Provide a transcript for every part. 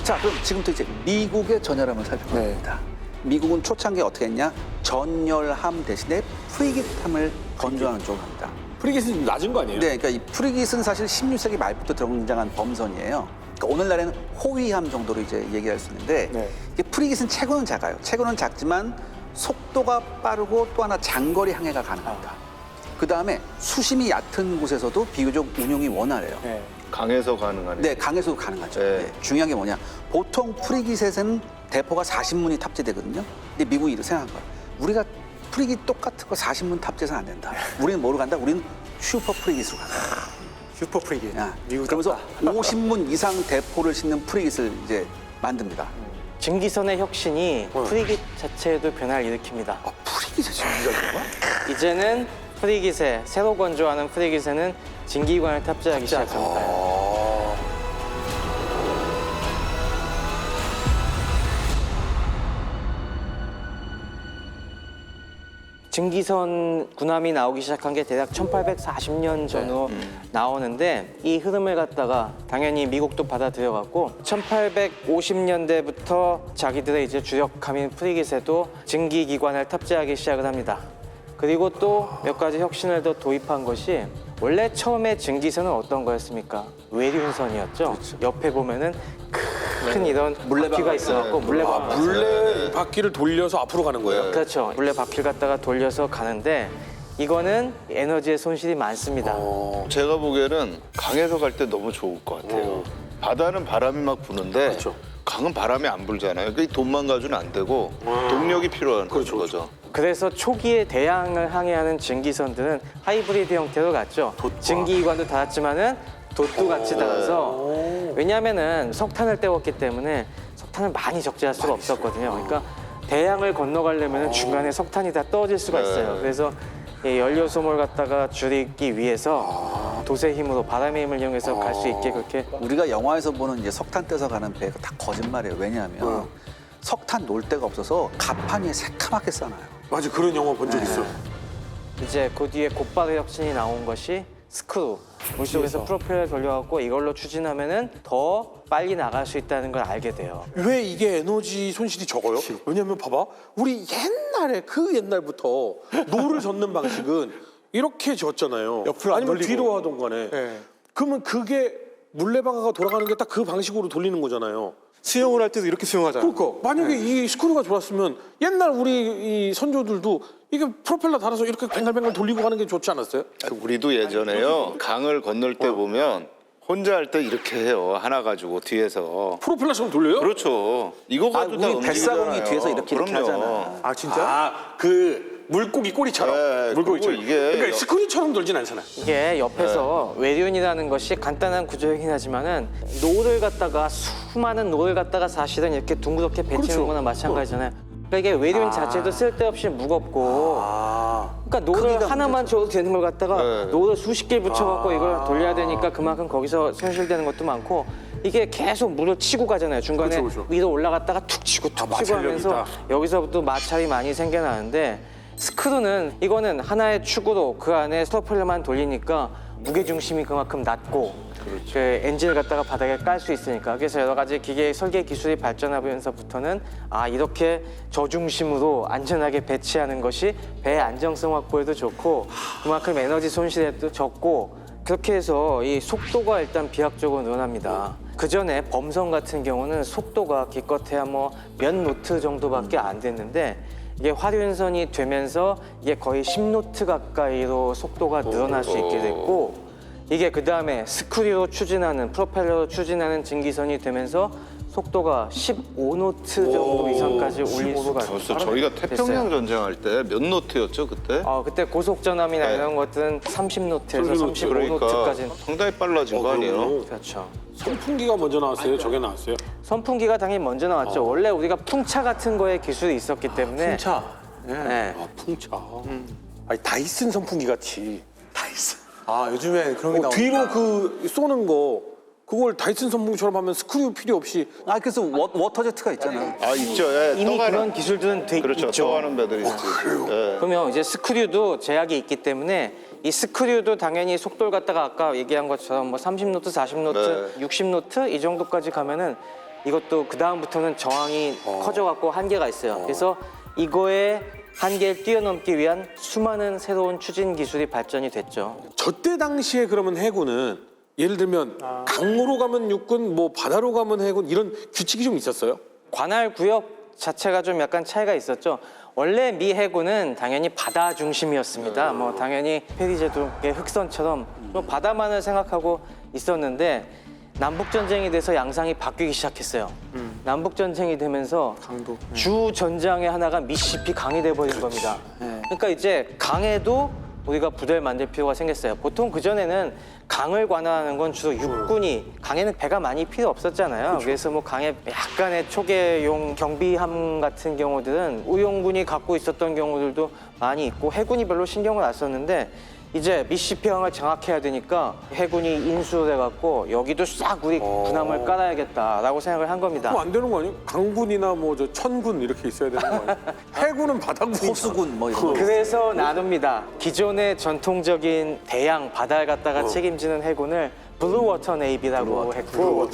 자, 그럼 지금부터 이제 미국의 전열함을 살펴봅니다. 미국은 초창기에 어떻게 했냐? 전열함 대신에 프리깃함을 건조하는 쪽으로 합니다. 프리깃은 좀 낮은 거 아니에요? 네, 그러니까 이 프리깃은 사실 16세기 말부터 등장한 범선이에요. 그러니까 오늘날에는 호위함 정도로 이제 얘기할 수 있는데 이게 프리깃은 체구는 작아요. 체구는 작지만 속도가 빠르고 또 하나 장거리 항해가 가능합니다. 그 다음에 수심이 얕은 곳에서도 비교적 운용이 원활해요. 강에서 가능하네. 네, 강에서도 가능하죠. 네. 네, 중요한 게 뭐냐? 보통 프리깃에는 대포가 40문이 탑재되거든요. 근데 미국이 이렇게 생각한 거야. 우리가 프리깃 똑같은 거 40문 탑재해서는 안 된다. 우리는 뭐로 간다? 우리는 슈퍼 프리깃으로 간다. 슈퍼 프리깃. 야, 그러면서 50문 이상 대포를 싣는 프리깃을 이제 만듭니다. 증기선의 혁신이 프리깃 자체에도 변화를 일으킵니다. 아, 프리깃에 증기가 있는 거야? 이제는 프리깃에 새로 건조하는 프리깃에는 증기관을 탑재하기 시작합니다. 증기선 군함이 나오기 시작한 게 대략 1840년 전으로 나오는데 이 흐름을 갖다가 당연히 미국도 받아들여갖고 1850년대부터 자기들의 이제 주력함인 프리깃에도 증기기관을 탑재하기 시작을 합니다. 그리고 또 몇 가지 혁신을 더 도입한 것이 원래 처음에 증기선은 어떤 거였습니까? 외륜선이었죠. 옆에 보면은 큰 이런 물레바퀴가 있어갖고 물레바퀴. 물레 바퀴를 돌려서 앞으로 가는 거예요? 그렇죠. 물레 바퀴를 갖다가 돌려서 가는데 이거는 에너지의 손실이 많습니다. 제가 보기에는 강에서 갈 때 너무 좋을 것 같아요. 바다는 바람이 막 부는데 그렇죠. 강은 바람이 안 불잖아요. 그 돈만 가지고는 안 되고 동력이 필요한 거죠. 그래서 초기에 대양을 항해하는 증기선들은 하이브리드 형태로 갔죠. 증기기관도 달았지만은 돛도 같이 달아서 왜냐하면은 석탄을 때웠기 때문에 석탄을 많이 적재할 수가 없었거든요. 그러니까 대양을 건너가려면 중간에 석탄이 다 떨어질 수가 있어요. 그래서 이 연료 소모를 갖다가 줄이기 위해서 돛의 힘으로 바람의 힘을 이용해서 갈 수 있게 그렇게 우리가 영화에서 보는 이제 석탄 떼서 가는 배가 다 거짓말이에요. 왜냐하면 석탄 놓을 데가 없어서 갑판 위에 새카맣게 싸놔요. 맞아, 그런 영화 본 적 있어. 이제 그 뒤에 곧바로 혁신이 나온 것이 스크루. 물속에서 프로펠러를 돌려갖고 이걸로 추진하면은 더 빨리 나갈 수 있다는 걸 알게 돼요. 왜 이게 에너지 손실이 적어요? 왜냐면 봐봐, 우리 옛날에 그 옛날부터 노를 젓는 방식은 이렇게 젓잖아요. 옆으로 안 아니면 돌리고. 뒤로 하던 간에. 그러면 그게 물레방아가 돌아가는 게 딱 그 방식으로 돌리는 거잖아요. 수영을 할 때도 이렇게 수영하잖아. 그러니까 만약에 이 스크루가 좋았으면 옛날 우리 이 선조들도 이게 프로펠러 달아서 이렇게 뱅글뱅글 돌리고 가는 게 좋지 않았어요? 우리도 예전에요. 강을 건널 때 보면 혼자 할 때 이렇게 해요. 하나 가지고 뒤에서. 프로펠러처럼 돌려요? 그렇죠. 이거 가지고 다 우리 뱃사공이 움직이잖아요. 뒤에서 이렇게 그럼요. 하잖아. 아 진짜? 아, 그 물고기 꼬리처럼. 네, 물고기처럼. 그리고 이게 그러니까 스크루처럼 돌진 않잖아. 이게 옆에서 외륜이라는 것이 간단한 구조이긴 하지만은 노를 갖다가 수많은 노를 갖다가 사실은 이렇게 둥그렇게 배치는 그렇죠. 거나 마찬가지잖아요. 그러니까 이게 외륜 자체도 쓸데없이 무겁고 그러니까 노를 하나만 줘도 되는 걸 갖다가 네. 노를 수십 개 붙여갖고 이걸 돌려야 되니까 그만큼 거기서 손실되는 것도 많고 이게 계속 물을 치고 가잖아요. 중간에 그렇죠. 위로 올라갔다가 툭 치고 툭 치고 마찰력이 하면서 있다. 여기서부터 마찰이 많이 생겨나는데 스크루는 이거는 하나의 축으로 그 안에 스토펠러만 돌리니까 무게중심이 그만큼 낮고 그 엔진을 갖다가 바닥에 깔 수 있으니까 그래서 여러 가지 기계 설계 기술이 발전하면서부터는 아 이렇게 저중심으로 안전하게 배치하는 것이 배 안정성 확보에도 좋고 그만큼 에너지 손실에도 적고 그렇게 해서 이 속도가 일단 비약적으로 늘어납니다. 그 전에 범선 같은 경우는 속도가 기껏해야 뭐 몇 노트 정도밖에 안 됐는데 이게 화륜선이 되면서 이게 거의 10노트 가까이로 속도가 늘어날 수 있게 됐고 이게 그 다음에 스크류로 추진하는 프로펠러로 추진하는 증기선이 되면서 속도가 15노트 정도 이상까지 올릴 수가 벌써 저희가 태평양 전쟁할 때 몇 노트였죠 그때? 그때 고속전함이나 네. 이런 것들은 30노트에서 30노트. 35노트까지 그러니까 상당히 빨라진 거 아니에요? 그렇죠. 선풍기가 먼저 나왔어요? 저게 나왔어요? 선풍기가 당연히 먼저 나왔죠. 원래 우리가 풍차 같은 거에 기술이 있었기 때문에 풍차. 네. 아, 풍차. 아니, 다이슨 선풍기 같이. 다이슨. 아 요즘엔 그런 게 나오니까. 뒤로 그 쏘는 거 그걸 다이슨 선풍기처럼 하면 스크류 필요 없이. 아, 그래서 워터제트가 있잖아. 아 있죠. 예, 이미 떠가는- 그런 기술들은 돼 그렇죠. 있죠. 떠가는 배들이 있지. 예. 그러면 이제 스크류도 제약이 있기 때문에 이 스크류도 당연히 속도를 갖다가 아까 얘기한 것처럼 뭐 30노트, 40노트, 네. 60노트 이 정도까지 가면은 이것도 그 다음부터는 저항이 커져갖고 한계가 있어요. 그래서 이거의 한계를 뛰어넘기 위한 수많은 새로운 추진 기술이 발전이 됐죠. 저때 당시에 그러면 해군은 예를 들면 강으로 가면 육군, 뭐 바다로 가면 해군 이런 규칙이 좀 있었어요? 관할 구역 자체가 좀 약간 차이가 있었죠. 원래 미 해군은 당연히 바다 중심이었습니다. 뭐 당연히 페리제도의 흑선처럼 뭐 바다만을 생각하고 있었는데 남북 전쟁이 돼서 양상이 바뀌기 시작했어요. 남북 전쟁이 되면서 강도. 주 전장의 하나가 미시시피 강이 돼버린 겁니다. 그러니까 이제 강에도 우리가 부대를 만들 필요가 생겼어요. 보통 그전에는 강을 관할하는 건 주로 육군이, 강에는 배가 많이 필요 없었잖아요. 그래서 뭐 강에 약간의 초계용 경비함 같은 경우들은 우용군이 갖고 있었던 경우들도 많이 있고 해군이 별로 신경을 안 썼는데 이제 미시시피 강을 장악해야 되니까 해군이 인수를 해갖고 여기도 싹 우리 군함을 깔아야겠다라고 생각을 한 겁니다. 그럼 안 되는 거 아니에요? 강군이나 뭐 저 천군 이렇게 있어야 되는 거 아니에요? 해군은 바다군, 호수군 뭐 이런 거. 그래서 나눕니다. 기존의 전통적인 대양 바다를 갖다가 책임지는 해군을 블루워터 네이비라고 했고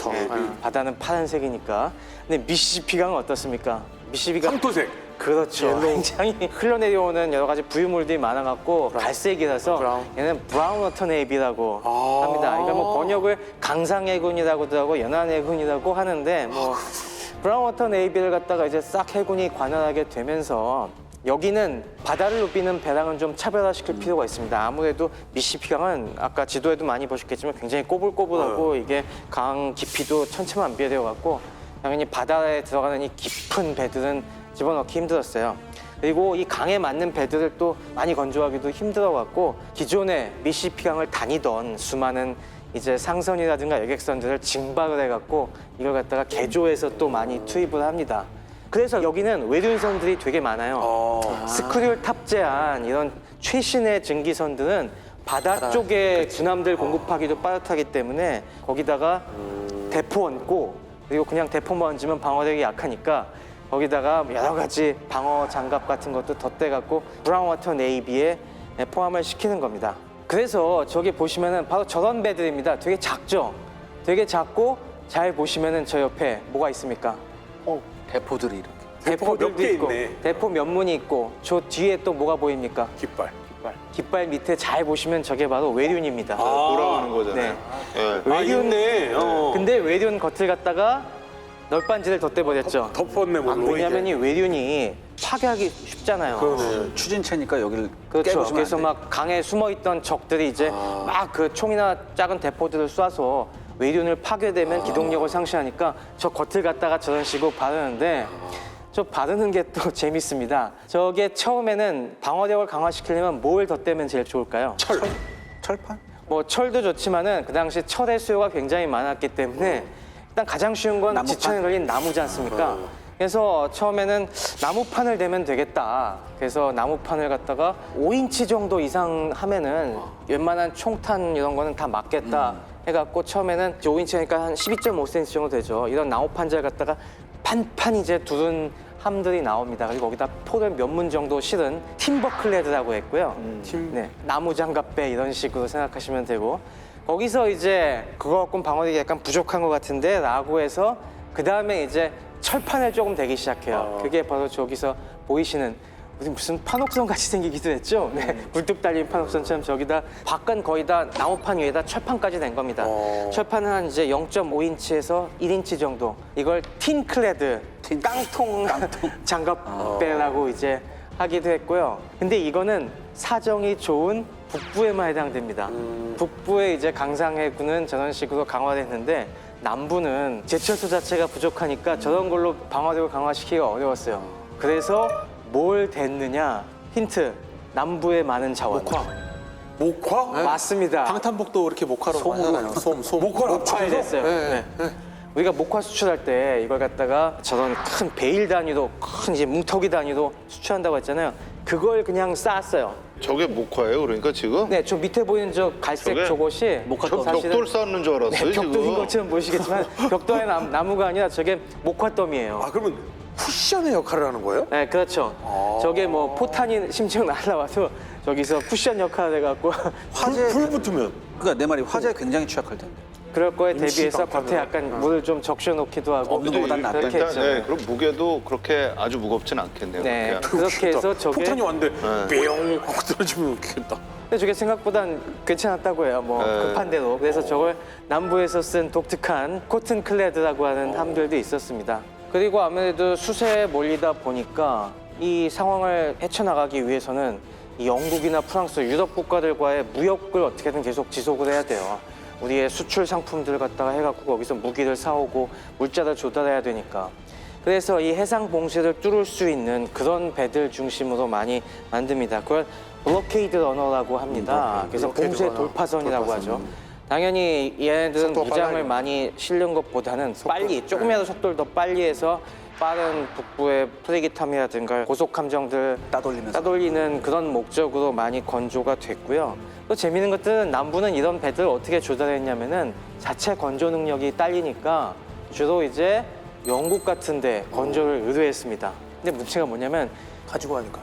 바다는 파란색이니까. 근데 미시시피 강은 어떻습니까? 미시시피가 황토색. 그렇죠. 굉장히 흘러내려오는 여러 가지 부유물들이 많아갖고 갈색이라서 얘는 브라운 워터 네이비라고 합니다. 그러니까 뭐 번역을 강상해군이라고도 하고 연안해군이라고 하는데 뭐 브라운 워터 네이비를 갖다가 이제 싹 해군이 관할하게 되면서 여기는 바다를 누비는 배랑은 좀 차별화시킬 필요가 있습니다. 아무래도 미시시피 강은 아까 지도에도 많이 보셨겠지만 굉장히 꼬불꼬불하고 이게 강 깊이도 천차만별이어 갖고 당연히 바다에 들어가는 이 깊은 배들은 집어넣기 힘들었어요. 그리고 이 강에 맞는 배들을 또 많이 건조하기도 힘들어갖고 기존에 미시시피 강을 다니던 수많은 이제 상선이라든가 여객선들을 징박을 해갖고 이걸 갖다가 개조해서 또 많이 투입을 합니다. 그래서 여기는 외륜선들이 되게 많아요. 스크류를 탑재한 이런 최신의 증기선들은 바다 쪽에 군함들 공급하기도 빠듯하기 때문에 거기다가 대포 얹고 그리고 그냥 대포만 얹으면 방어력이 약하니까 거기다가 여러 가지 방어 장갑 같은 것도 덧대갖고 브라운 워터 네이비에 포함을 시키는 겁니다. 그래서 저기 보시면은 바로 저런 배들입니다. 되게 작죠? 되게 작고 잘 보시면은 저 옆에 뭐가 있습니까? 대포들이 이렇게. 대포가 몇 대포들도 개 있고 있네. 대포 면문이 있고 저 뒤에 또 뭐가 보입니까? 깃발. 깃발 밑에 잘 보시면 저게 바로 외륜입니다. 돌아가는 거잖아요. 네. 예. 있네. 근데 외륜 겉을 갖다가 널빤지를 덧대버렸죠. 덮었네 뭘로. 왜냐하면 이 외륜이 파괴하기 쉽잖아요. 추진체니까 여기를 그렇죠. 깨부시면 그래서 안 돼. 막 강에 숨어있던 적들이 이제 막 그 총이나 작은 대포들을 쏴서 외륜을 파괴되면 기동력을 상실하니까 저 겉을 갖다가 저런 식으로 바르는데 저 바르는 게 또 재밌습니다. 저게 처음에는 방어력을 강화시키려면 뭘 덧대면 제일 좋을까요? 철판? 뭐 철도 좋지만은 그 당시 철의 수요가 굉장히 많았기 때문에 일단 가장 쉬운 건 나무판? 지천에 걸린 나무지 않습니까? 그래서 처음에는 나무판을 대면 되겠다. 그래서 나무판을 갖다가 5인치 정도 이상 하면은 웬만한 총탄 이런 거는 다 맞겠다 해갖고 처음에는 5인치니까 한 12.5cm 정도 되죠. 이런 나무판자를 갖다가 판판 이제 두른 함들이 나옵니다. 그리고 거기다 포를 몇 문 정도 실은 팀버클레드라고 했고요. 네, 나무 장갑배 이런 식으로 생각하시면 되고 거기서 이제 그거 갖고는 방어력이 약간 부족한 것 같은데 라고 해서 그 다음에 이제 철판을 조금 대기 시작해요. 그게 바로 저기서 보이시는 무슨 판옥선 같이 생기기도 했죠. 네, 굴뚝 달린 판옥선처럼 저기다 밖은 거의 다 나무판 위에다 철판까지 낸 겁니다. 철판은 한 이제 0.5인치에서 1인치 정도. 이걸 틴클레드, 깡통 장갑배라고 이제 하기도 했고요. 근데 이거는 사정이 좋은 북부에만 해당됩니다. 북부에 이제 강상해군은 저런 식으로 강화됐는데 남부는 제철소 자체가 부족하니까 저런 걸로 방어력을 강화시키기가 어려웠어요. 그래서 뭘 댔느냐? 힌트. 남부의 많은 자원. 목화? 맞습니다. 방탄복도 이렇게 목화로 하잖아요. 솜. 목화로 잘 됐어요. 네. 우리가 목화 수출할 때 이걸 갖다가 저런 큰 베일 단위로 큰 이제 뭉터기 단위로 수출한다고 했잖아요. 그걸 그냥 쌓았어요. 저게 목화예요, 그러니까 지금? 네, 저 밑에 보이는 저 갈색 저게? 저것이 저 벽돌 쌓는 줄 알았어요, 네, 지금. 벽돌인 것처럼 보이시겠지만 벽돌의 나무가 아니라 저게 목화더미예요. 아 그러면 쿠션의 역할을 하는 거예요? 네, 그렇죠. 저게 뭐 포탄이 심지어 날라와서 저기서 쿠션 역할을 해갖고 화재 불 붙으면. 그러니까 내 말이 화재에 굉장히 취약할 텐데. 그럴 거에 대비해서 겉에 약간 물을 좀 적셔놓기도 하고 없는 것보단 낫다. 그렇게 일단 했죠. 네, 그럼 무게도 그렇게 아주 무겁진 않겠네요. 네, 그렇게 그렇게 해서 저게 폭탄이 왔는데 뿅 하고 떨어지면 웃기겠다. 근데 저게 생각보단 괜찮았다고 해요. 뭐 네. 급한 대로. 그래서 저걸 남부에서 쓴 독특한 코튼 클레드라고 하는 함들도 있었습니다. 그리고 아무래도 수세에 몰리다 보니까 이 상황을 헤쳐나가기 위해서는 이 영국이나 프랑스, 유럽 국가들과의 무역을 어떻게든 계속 지속을 해야 돼요. 우리의 수출 상품들을 갖다가 해갖고 거기서 무기를 사오고 물자를 조달해야 되니까. 그래서 이 해상 봉쇄를 뚫을 수 있는 그런 배들 중심으로 많이 만듭니다. 그걸 블로케이드 러너라고 합니다. 그래서 봉쇄 돌파선이라고 하죠. 당연히 얘네들은 속도가 무장을 빨라요. 많이 실는 것보다는 빨리, 조금이라도 속도를 더 빨리 해서 빠른 북부의 프리기탐이라든가 고속함정들 따돌리는 그런 목적으로 많이 건조가 됐고요. 또 재미있는 것들은 남부는 이런 배들을 어떻게 조달했냐면은 자체 건조 능력이 딸리니까 주로 이제 영국 같은데 건조를 의뢰했습니다. 근데 문제가 뭐냐면 가지고 가니까.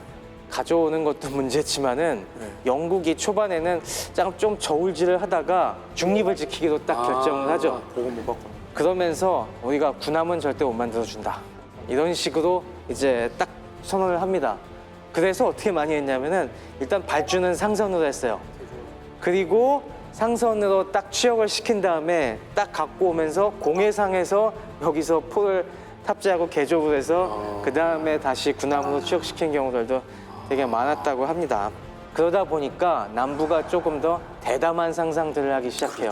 가져오는 것도 문제지만은 영국이 초반에는 좀 저울질을 하다가 중립을 지키기로 딱 결정을 하죠. 보고 못 받고. 그러면서 우리가 군함은 절대 못 만들어준다. 이런 식으로 이제 딱 선언을 합니다. 그래서 어떻게 많이 했냐면은 일단 발주는 상선으로 했어요. 그리고 상선으로 딱 취역을 시킨 다음에 딱 갖고 오면서 공해상에서 여기서 포를 탑재하고 개조를 해서 그 다음에 다시 군함으로 취역시킨 경우들도 되게 많았다고 합니다. 그러다 보니까 남부가 조금 더 대담한 상상들을 하기 시작해요.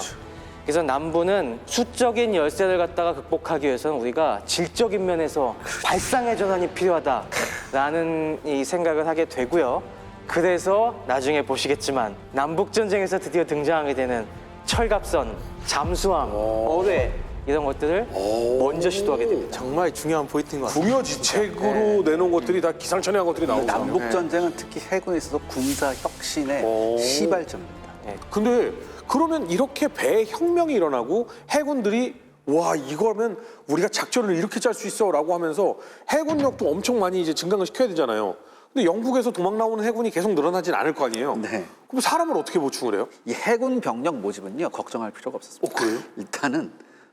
그래서 남부는 수적인 열세를 갖다가 극복하기 위해서는 우리가 질적인 면에서 발상의 전환이 필요하다라는 이 생각을 하게 되고요. 그래서 나중에 보시겠지만 남북전쟁에서 드디어 등장하게 되는 철갑선, 잠수함, 어뢰 이런 것들을 먼저 시도하게 됩니다. 정말 중요한 포인트인 것 같아요. 부여지책으로 내놓은 것들이 다 기상천외한 것들이 나오고. 남북 전쟁은 특히 해군에 있어서 군사 혁신의 시발점입니다. 근데 그러면 이렇게 배 혁명이 일어나고 해군들이 와 이거면 우리가 작전을 이렇게 짤 수 있어라고 하면서 해군력도 엄청 많이 이제 증강을 시켜야 되잖아요. 근데 영국에서 도망 나오는 해군이 계속 늘어나진 않을 거 아니에요. 네. 그럼 사람을 어떻게 보충을 해요? 이 해군 병력 모집은요 걱정할 필요가 없었습니다. 그래요? 일단은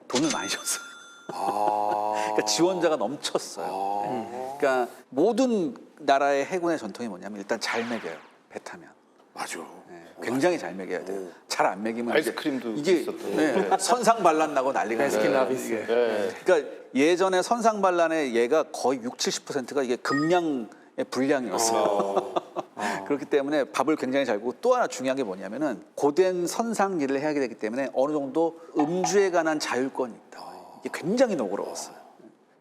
돈을 많이 줬어요. 그러니까 지원자가 넘쳤어요. 네. 그러니까 모든 나라의 해군의 전통이 뭐냐면 일단 잘 먹여요. 배 타면. 맞아. 네, 굉장히 잘 먹여야 돼요. 잘 안 먹이면 아이스크림도 이게 있었던 네, 선상반란 나고 난리가 나요. 그러니까 예전에 선상반란의 예가 거의 60~70%가 이게 금량의 불량이었어요. 그렇기 때문에 밥을 굉장히 잘 먹고 또 하나 중요한 게 뭐냐면은 고된 선상 일을 해야 되기 때문에 어느 정도 음주에 관한 자율권이 있다. 이게 굉장히 너그러웠어요.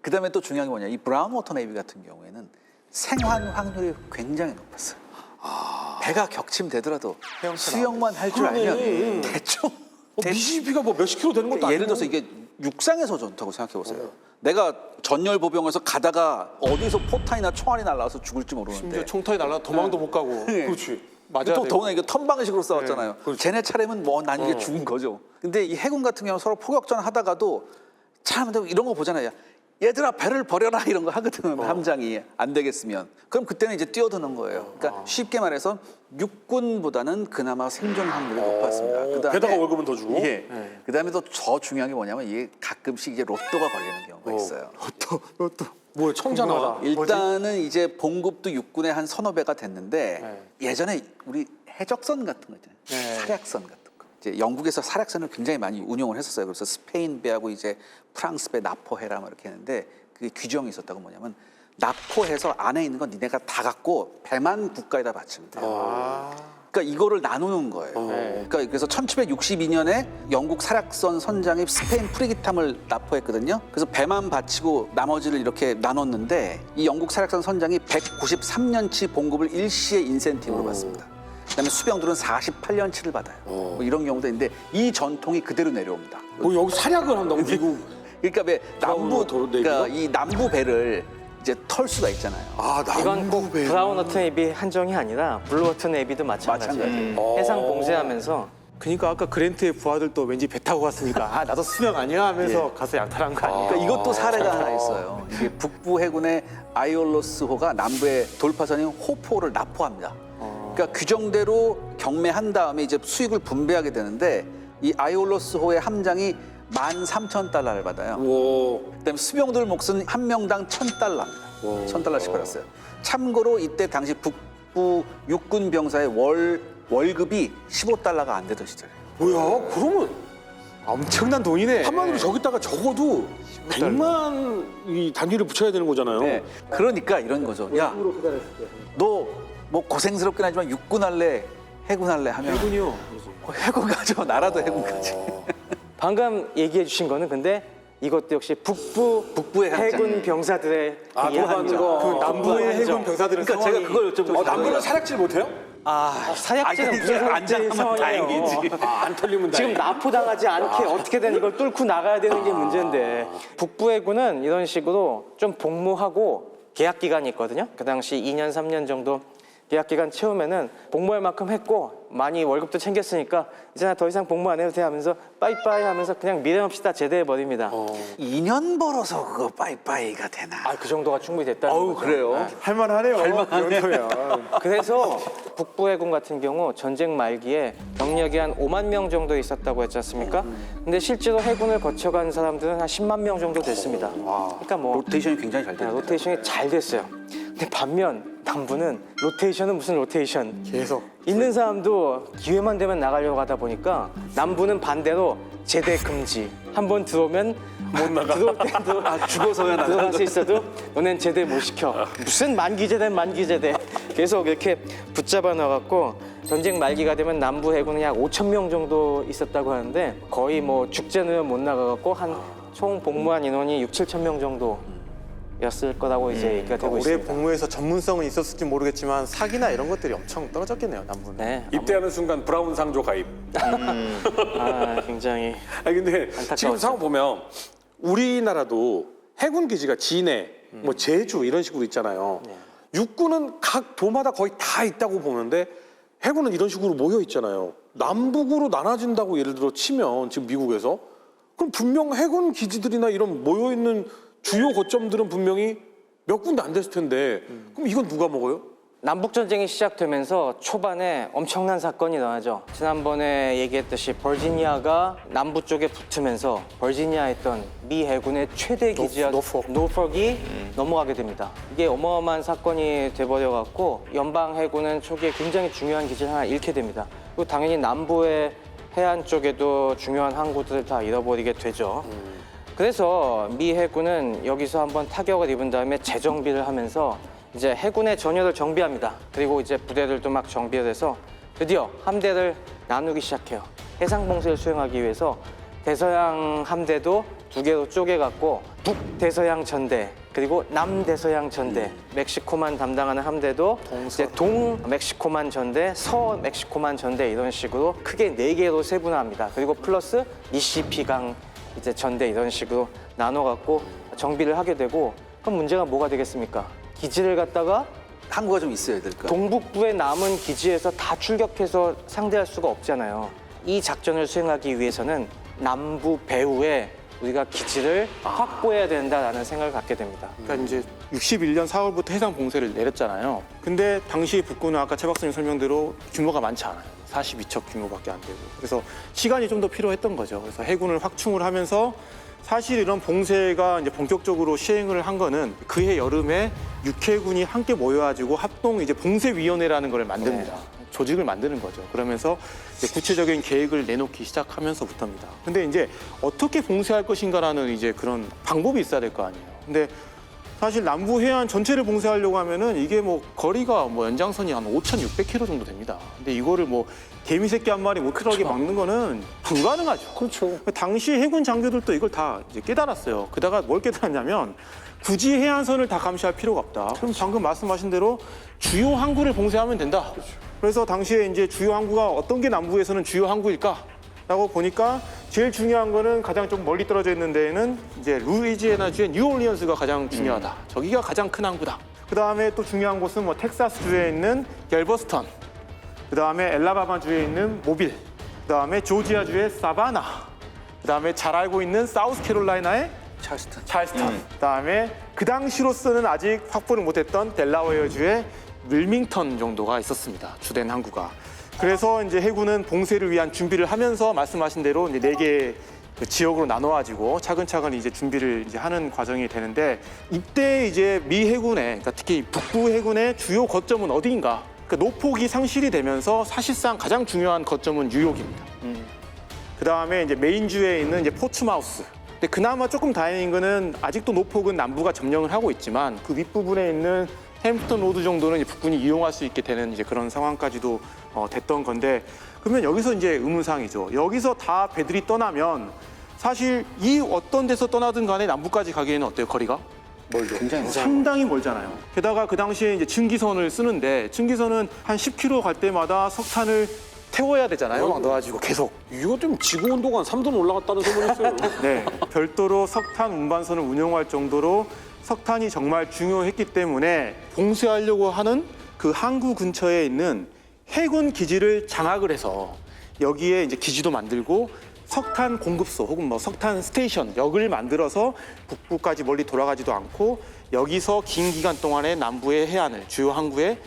그다음에 또 중요한 게 뭐냐, 이 브라운 워터 네이비 같은 경우에는 생還확률이 굉장히 높았어요. 배가 격침되더라도 수영만 할 줄 알면 대충 미시비가 뭐 몇십 킬로 되는 것도 아니고. 예를 들어서 이게 육상에서 전투하고 생각해 보세요. 내가 전열 보병에서 가다가 어디서 포탄이나 총알이 날라와서 죽을지 모르는데 심지어 총터에 날라 도망도 못 가고. 네. 그렇지. 맞아야 또 되고. 더구나 이게 턴방식으로 싸웠잖아요. 쟤네 차례면 뭐 난 이게 죽은 거죠. 근데 이 해군 같은 경우는 서로 포격전 하다가도 참 이런 거 보잖아요. 얘들아 배를 버려라 이런 거 하거든. 함장이 안 되겠으면. 그럼 그때는 이제 뛰어드는 거예요. 그러니까 쉽게 말해서 육군보다는 그나마 생존 확률이 높았습니다. 그다음에 게다가 월급은 더 주고. 예. 그다음에 또 더 중요한 게 뭐냐면 이게 가끔씩 이게 로또가 걸리는 경우가 있어요. 로또. 뭐야 청자나. 일단은 이제 봉급도 육군의 한 서너 배가 됐는데 예전에 우리 해적선 같은 거 있잖아요. 사략선 같은 거. 이제 영국에서 사략선을 굉장히 많이 운용을 했었어요. 그래서 스페인 배하고 이제 프랑스 배 납포해라 막 이렇게 했는데 그게 규정이 있었다고. 뭐냐면 납포해서 안에 있는 건 니네가 다 갖고 배만 국가에다 바치면 돼요. 그러니까 이거를 나누는 거예요. 그러니까 그래서 1762년에 영국 사략선 선장이 스페인 프리기탐을 납포했거든요. 그래서 배만 바치고 나머지를 이렇게 나눴는데 이 영국 사략선 선장이 193년치 봉급을 일시에 인센티브로 받습니다. 그다음에 수병들은 48년치를 받아요. 뭐 이런 경우도 있는데 이 전통이 그대로 내려옵니다. 뭐 여기 사략을 한다고 미국. 그러니까 왜 남부 브라운 네이비가? 그러니까 이 남부 배를 이제 털 수가 있잖아요. 아 이건 꼭 남부배. 브라운 워터 네이비 한정이 아니라 블루 워터 네이비도 마찬가지예요. 해상 봉쇄하면서 그러니까 아까 그랜트의 부하들도 왠지 배 타고 갔으니까 아 나도 수명 아니야 하면서 가서 양탈한 거 아니에요? 그러니까 이것도 사례가 하나 있어요. 이게 북부 해군의 아이올로스호가 남부의 돌파선인 호포를 납포합니다. 그러니까 규정대로 경매한 다음에 이제 수익을 분배하게 되는데 이 아이올로스호의 함장이 13,000달러를 받아요. 와. 그다음에 수병들 몫은 한 명당 1,000달러입니다. 1,000달러씩 받았어요. 참고로 이때 당시 북부 육군 병사의 월급이 15달러가 안 되던 시절이에요. 뭐야? 그러면 엄청난 돈이네. 한마디로 저기다가 적어도 100만 이 단위를 붙여야 되는 거잖아요. 네. 그러니까 이런 거죠. 야, 너 뭐 고생스럽긴 하지만 육군 할래, 해군 할래 하면 해군이요. 해군 가죠. 나라도 해군 가지. 방금 얘기해 주신 거는 근데 이것도 역시 북부의 함장. 해군 병사들의 아, 이 돌아가는 함정. 거. 그 남부의 함정. 해군 병사들은 그러니까 제가 그걸 여쭤보고 남부는 사략질 못해요? 사약지는 아니, 무슨 안장하면 상황이에요. 다행이지. 안 털리면 지금 납포당하지 않게 어떻게든 이걸 뚫고 나가야 되는 게 문제인데 북부 해군은 이런 식으로 좀 복무하고 계약 기간이 있거든요. 그 당시 2년, 3년 정도 계약 기간 채우면은 복무할 만큼 했고 많이 월급도 챙겼으니까 이제 나 더 이상 복무 안 해도 돼 하면서 빠이빠이 하면서 그냥 미련 없이 다 제대해 버립니다. 2년 벌어서 그거 빠이빠이가 되나? 그 정도가 충분히 됐다는 어우, 거죠. 그래요? 할만하네요. 할만하네요. 그래서 북부해군 같은 경우 전쟁 말기에 병력이 한 5만 명 정도 있었다고 했지 않습니까? 근데 실제로 해군을 거쳐간 사람들은 한 10만 명 정도 됐습니다. 그러니까 뭐 로테이션이 굉장히 잘 돼요. 로테이션이 잘 됐어요. 근데 반면 남부는 로테이션은 무슨 로테이션? 계속. 있는 사람도 기회만 되면 나가려고 하다 보니까 남부는 반대로 제대 금지. 한번 들어오면 못 나가. 들어올 때도 죽어서야 나가는 들어갈 수 있어도 너넨 제대 못 시켜. 무슨 만기제대. 계속 이렇게 붙잡아 놔갖고 전쟁 말기가 되면 남부 해군은 약 5천 명 정도 있었다고 하는데 거의 뭐 축제는 못 나가갖고 한 총 복무한 인원이 6, 7천 명 정도였을 거라고 이제 얘기가 되고 올해 있습니다. 복무에서 전문성은 있었을지 모르겠지만 사기나 이런 것들이 엄청 떨어졌겠네요, 남부는. 네. 입대하는 순간 브라운 상조 가입. 굉장히 아니 근데 안타까웠죠. 지금 상황 보면 우리나라도 해군 기지가 진해, 뭐 제주 이런 식으로 있잖아요. 육군은 각 도마다 거의 다 있다고 보는데 해군은 이런 식으로 모여 있잖아요. 남북으로 나눠진다고 예를 들어 치면 지금 미국에서 그럼 분명 해군 기지들이나 이런 모여 있는 주요 거점들은 분명히 몇 군데 안 됐을 텐데 그럼 이건 누가 먹어요? 남북 전쟁이 시작되면서 초반에 엄청난 사건이 일어나죠. 지난번에 얘기했듯이 버지니아가 남부 쪽에 붙으면서 버지니아에 있던 미 해군의 최대 기지였던 노folk이 넘어가게 됩니다. 이게 어마어마한 사건이 돼버려갖고 연방 해군은 초기에 굉장히 중요한 기지를 하나 잃게 됩니다. 그리고 당연히 남부의 해안 쪽에도 중요한 항구들을 다 잃어버리게 되죠. 그래서 미 해군은 여기서 한번 타격을 입은 다음에 재정비를 하면서 이제 해군의 전열을 정비합니다. 그리고 이제 부대들도 막 정비를 해서 드디어 함대를 나누기 시작해요. 해상 봉쇄를 수행하기 위해서 대서양 함대도 두 개로 쪼개갖고 북대서양 전대 그리고 남대서양 전대 멕시코만 담당하는 함대도 이제 동멕시코만 전대, 서멕시코만 전대 이런 식으로 크게 4개로 세분화합니다. 그리고 플러스 미시시피강 이제 전대 이런 식으로 나눠갖고 정비를 하게 되고 그럼 문제가 뭐가 되겠습니까? 기지를 갖다가 항구가 좀 있어야 될 거예요. 동북부의 남은 기지에서 다 출격해서 상대할 수가 없잖아요. 이 작전을 수행하기 위해서는 남부 배후에 우리가 기지를 확보해야 된다라는 생각을 갖게 됩니다. 그러니까 이제 61년 4월부터 해상 봉쇄를 내렸잖아요. 근데 당시 북군은 아까 최 박사님 설명대로 규모가 많지 않아요. 42척 규모밖에 안 되고. 그래서 시간이 좀 더 필요했던 거죠. 그래서 해군을 확충을 하면서 사실 이런 봉쇄가 이제 본격적으로 시행을 한 거는 그해 여름에 육해군이 함께 모여가지고 합동 이제 봉쇄위원회라는 걸 만듭니다. 조직을 만드는 거죠. 그러면서 이제 구체적인 계획을 내놓기 시작하면서부터입니다. 근데 이제 어떻게 봉쇄할 것인가라는 이제 그런 방법이 있어야 될 거 아니에요. 근데 사실 남부 해안 전체를 봉쇄하려고 하면은 이게 뭐 거리가 뭐 연장선이 한 5,600km 정도 됩니다. 근데 이거를 뭐 개미 새끼 한 마리 못 들어가게 막는 거는 불가능하죠. 그렇죠. 당시 해군 장교들도 이걸 다 이제 깨달았어요. 그다가 뭘 깨달았냐면 굳이 해안선을 다 감시할 필요가 없다. 그럼 방금 말씀하신 대로 주요 항구를 봉쇄하면 된다. 그래서 당시에 이제 주요 항구가 어떤 게 남부에서는 주요 항구일까? 라고 보니까 제일 중요한 거는 가장 좀 멀리 떨어져 있는 데에는 이제 루이지애나주의 뉴올리언스가 가장 중요하다. 저기가 가장 큰 항구다. 그 다음에 또 중요한 곳은 뭐 텍사스주에 있는 갤버스턴, 그 다음에 엘라바마주에 있는 모빌, 그 다음에 조지아주의 사바나, 그 다음에 잘 알고 있는 사우스캐롤라이나의 찰스턴. 그 다음에 그 당시로서는 아직 확보를 못했던 델라웨어주의 윌밍턴 정도가 있었습니다. 주된 항구가. 그래서 이제 해군은 봉쇄를 위한 준비를 하면서 말씀하신 대로 이제 4개 그 지역으로 나눠가지고 차근차근 이제 준비를 이제 하는 과정이 되는데, 이때 이제 미 해군의, 그러니까 특히 북부 해군의 주요 거점은 어디인가? 그러니까 노폭이 상실이 되면서 사실상 가장 중요한 거점은 뉴욕입니다. 그 다음에 이제 메인주에 있는 이제 포츠마우스. 근데 그나마 조금 다행인 거는 아직도 노폭은 남부가 점령을 하고 있지만 그 윗부분에 있는 햄프턴 로드 정도는 이제 북군이 이용할 수 있게 되는 이제 그런 상황까지도 됐던 건데, 그러면 여기서 이제 의문사항이죠. 여기서 다 배들이 떠나면 사실 이 어떤 데서 떠나든 간에 남부까지 가기에는 어때요, 거리가? 굉장히 상당히 멀잖아요. 게다가 그 당시에 이제 증기선을 쓰는데 증기선은 한 10km 갈 때마다 석탄을 태워야 되잖아요. 막 넣어가지고 계속. 이거 좀 지구 온도가 한 3도 올라갔다는 소문이 있어요. 네, 별도로 석탄 운반선을 운영할 정도로 석탄이 정말 중요했기 때문에 봉쇄하려고 하는 그 항구 근처에 있는 해군 기지를 장악을 해서 여기에 이제 기지도 만들고 석탄 공급소 혹은 뭐 석탄 스테이션 역을 만들어서 북부까지 멀리 돌아가지도 않고 여기서 긴 기간 동안에 남부의 해안을, 주요 항구의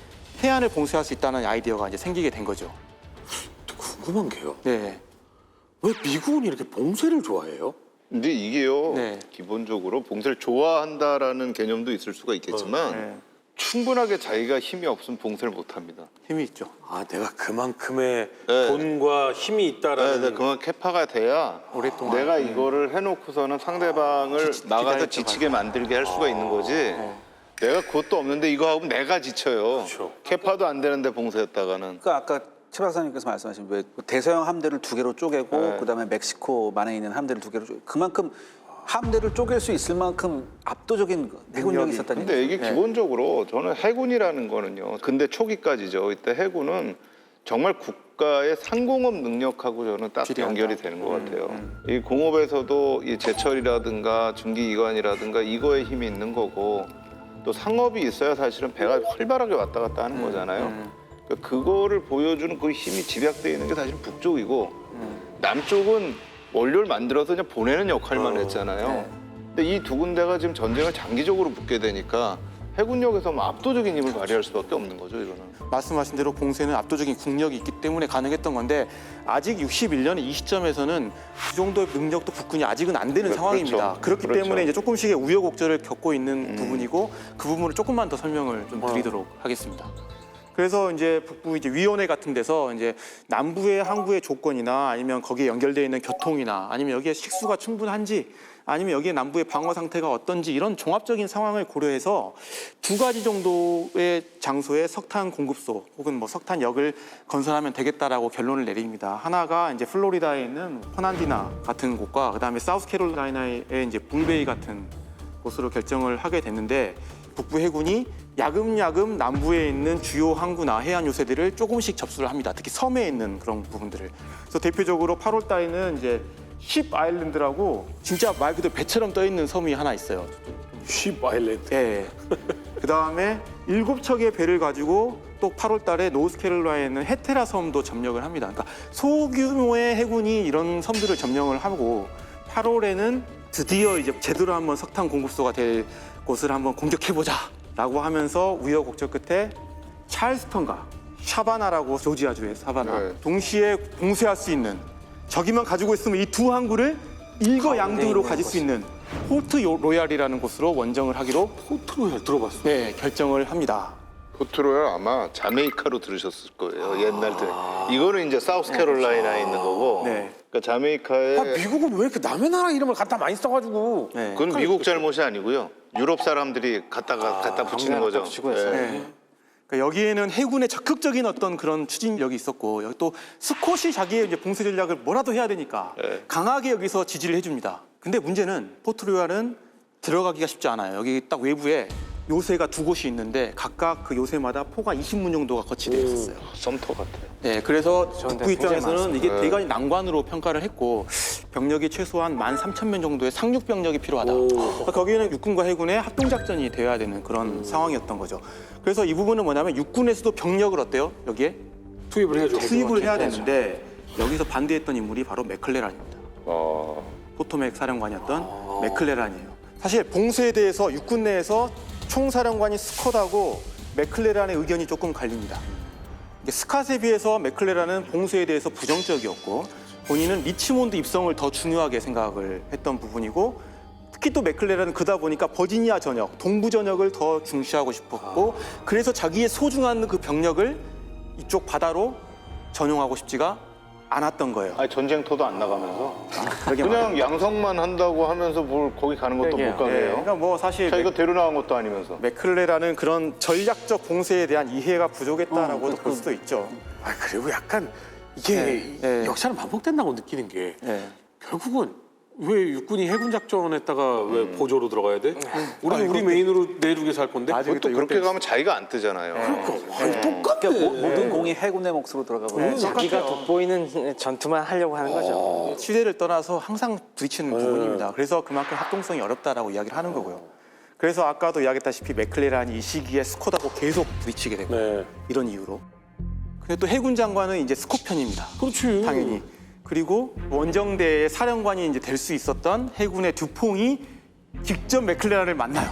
해안을 봉쇄할 수 있다는 아이디어가 이제 생기게 된 거죠. 궁금한 게요. 네. 왜 미국은 이렇게 봉쇄를 좋아해요? 근데 이게요, 네. 기본적으로 봉쇄를 좋아한다라는 개념도 있을 수가 있겠지만 네. 충분하게 자기가 힘이 없으면 봉쇄를 못 합니다. 힘이 있죠. 아, 내가 그만큼의 네. 돈과 힘이 있다라는. 네, 그만 캐파가 돼야 오랫동안. 내가 이거를 해놓고서는 상대방을 나가서 지치게 만들게 할 수가 있는 거지. 내가 그것도 없는데 이거 하고 내가 지쳐요. 그렇죠. 캐파도 안 되는데 봉쇄했다가는. 그러니까 아까 최 박사님께서 말씀하신 왜 대서양 함대를 2개로 쪼개고 네. 그다음에 멕시코만에 있는 함대를 2개로 쪼개, 그만큼 함대를 쪼갤 수 있을 만큼 압도적인 해군력이 있었다는 근데 얘기죠. 이게 기본적으로 저는 해군이라는 거는요. 근데 초기까지죠. 이때 해군은 정말 국가의 상공업 능력하고 저는 딱 연결이 되는 것 같아요. 이 공업에서도 이 제철이라든가 중기이관이라든가 이거에 힘이 있는 거고, 또 상업이 있어야 사실은 배가 활발하게 왔다 갔다 하는 거잖아요. 그러니까 그거를 보여주는 그 힘이 집약되어 있는 게 사실 북쪽이고, 남쪽은 원료를 만들어서 그냥 보내는 역할만 했잖아요. 근데 이 두 군데가 지금 전쟁을 장기적으로 붙게 되니까 해군력에서 뭐 압도적인 힘을 발휘할 수밖에 없는 거죠, 이거는. 말씀하신 대로 봉쇄는 압도적인 국력이 있기 때문에 가능했던 건데, 아직 61년의 이 시점에서는 그 정도의 능력도 북군이 아직은 안 되는 그렇죠. 상황입니다. 그렇기 그렇죠. 때문에 이제 조금씩의 우여곡절을 겪고 있는 부분이고, 그 부분을 조금만 더 설명을 좀 드리도록 하겠습니다. 그래서 이제 북부 이제 위원회 같은 데서 이제 남부의 항구의 조건이나 아니면 거기에 연결되어 있는 교통이나 아니면 여기에 식수가 충분한지 아니면 여기에 남부의 방어 상태가 어떤지 이런 종합적인 상황을 고려해서 2가지 정도의 장소에 석탄 공급소 혹은 뭐 석탄역을 건설하면 되겠다라고 결론을 내립니다. 하나가 이제 플로리다에 있는 퍼난디나 같은 곳과 그다음에 사우스캐롤라이나의 이제 불베이 같은 곳으로 결정을 하게 됐는데, 북부 해군이 야금야금 남부에 있는 주요 항구나 해안 요새들을 조금씩 접수를 합니다. 특히 섬에 있는 그런 부분들을. 그래서 대표적으로 8월 달에는 이제 쉽 아일랜드라고 진짜 말 그대로 배처럼 떠 있는 섬이 하나 있어요. 쉽 아일랜드. 예. 그 다음에 7척의 배를 가지고 또 8월 달에 노스캐롤라이나에 있는 헤테라 섬도 점령을 합니다. 그러니까 소규모의 해군이 이런 섬들을 점령을 하고 8월에는 드디어 이제 제대로 한번 석탄 공급소가 될 곳을 한번 공격해보자라고 하면서 우여곡절 끝에 찰스턴과 샤바나라고 조지아주의 사바나 네. 동시에 봉쇄할 수 있는, 저기만 가지고 있으면 이 두 항구를 일거양득으로 가질 수 있는 포트 로얄이라는 곳으로 원정을 하기로 포트로얄 들어봤어. 네, 결정을 합니다. 포트로얄 아마 자메이카로 들으셨을 거예요. 옛날 때. 이거는 이제 사우스캐롤라이나에 있는 거고. 네. 그러니까 자메이카에 아, 미국은 왜 이렇게 남의 나라 이름을 갖다 많이 써가지고. 네. 그건 미국 잘못이 아니고요. 유럽 사람들이 갖다 붙이는 거죠. 네. 그러니까 여기에는 해군의 적극적인 어떤 그런 추진력이 있었고, 여기 또 스콧이 자기의 이제 봉쇄 전략을 뭐라도 해야 되니까 네. 강하게 여기서 지지를 해줍니다. 근데 문제는 포트로얄은 들어가기가 쉽지 않아요. 여기 딱 외부에 요새가 2곳이 있는데 각각 그 요새마다 포가 20문 정도가 거치되어 있었어요. 썸터 같아요. 네, 그래서 그런데 북부 입장에서는 굉장히 이게 대단히 난관으로 평가를 했고, 병력이 최소한 13,000명 정도의 상륙 병력이 필요하다. 그러니까 거기에는 육군과 해군의 합동작전이 되어야 되는 그런 상황이었던 거죠. 그래서 이 부분은 뭐냐면 육군에서도 병력을 어때요? 여기에 투입을 해야죠. 투입을 해야 되는데 여기서 반대했던 인물이 바로 맥클레란입니다. 포토맥 사령관이었던 맥클레란이에요. 사실 봉쇄에 대해서 육군 내에서 총사령관이 스콧하고 맥클레란의 의견이 조금 갈립니다. 스캇에 비해서 맥클레란은 봉쇄에 대해서 부정적이었고 본인은 리치몬드 입성을 더 중요하게 생각을 했던 부분이고 특히 또 맥클레란은 그러다 보니까 버지니아 전역, 동부 전역을 더 중시하고 싶었고 그래서 자기의 소중한 그 병력을 이쪽 바다로 전용하고 싶지가 않았던 거예요. 아니 전쟁터도 안 나가면서 그러게 그냥 양성만 한다고 하면서 뭘 거기 가는 것도 그러게요. 못 가게 해요. 그러니까 뭐 사실 자기가 데려나간 것도 아니면서. 맥클레란은 그런 전략적 봉쇄에 대한 이해가 부족했다라고도 볼 수도 있죠. 아 그리고 약간 이게 네. 역사는 반복된다고 느끼는 게 네. 결국은 왜 육군이 해군 작전했다가 왜 보조로 들어가야 돼? 우리 메인으로 내륙에 살 건데. 나중에 또 그렇게 가면 자기가 안 뜨잖아요. 똑같네. 그러니까 모든 공이 해군의 몫으로 들어가 버려요. 자기가 돋보이는 전투만 하려고 하는 거죠. 시대를 떠나서 항상 부딪히는 부분입니다. 그래서 그만큼 합동성이 어렵다라고 이야기를 하는 거고요. 그래서 아까도 이야기했다시피 맥클레란이 이 시기에 스코드하고 계속 부딪히게 되고 네. 이런 이유로. 근데 또 해군 장관은 이제 스콧 편입니다. 그렇지. 당연히. 그리고 원정대의 사령관이 이제 될 수 있었던 해군의 두퐁이 직접 맥클레란을 만나요.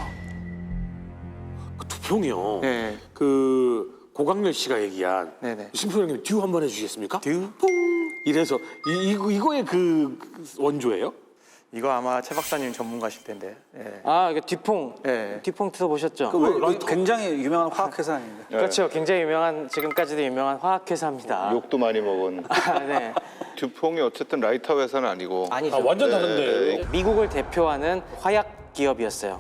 그 두평이요. 네. 그 고강렬 씨가 얘기한 네네. 심소장님 듀 한번 해주시겠습니까? 듀? 뽕 이래서 이거의 그 원조예요? 이거 아마 최 박사님 전문가실 텐데. 예. 아, 이게 뒤퐁. 네. 뒤퐁 들어보셨죠? 굉장히 유명한 화학회사 아닌가요? 그렇죠. 굉장히 유명한, 지금까지도 유명한 화학회사입니다. 욕도 많이 먹은. 네. 듀퐁이 어쨌든 라이터 회사는 아니고. 아니죠. 완전 다른데. 미국을 대표하는 화약 기업이었어요.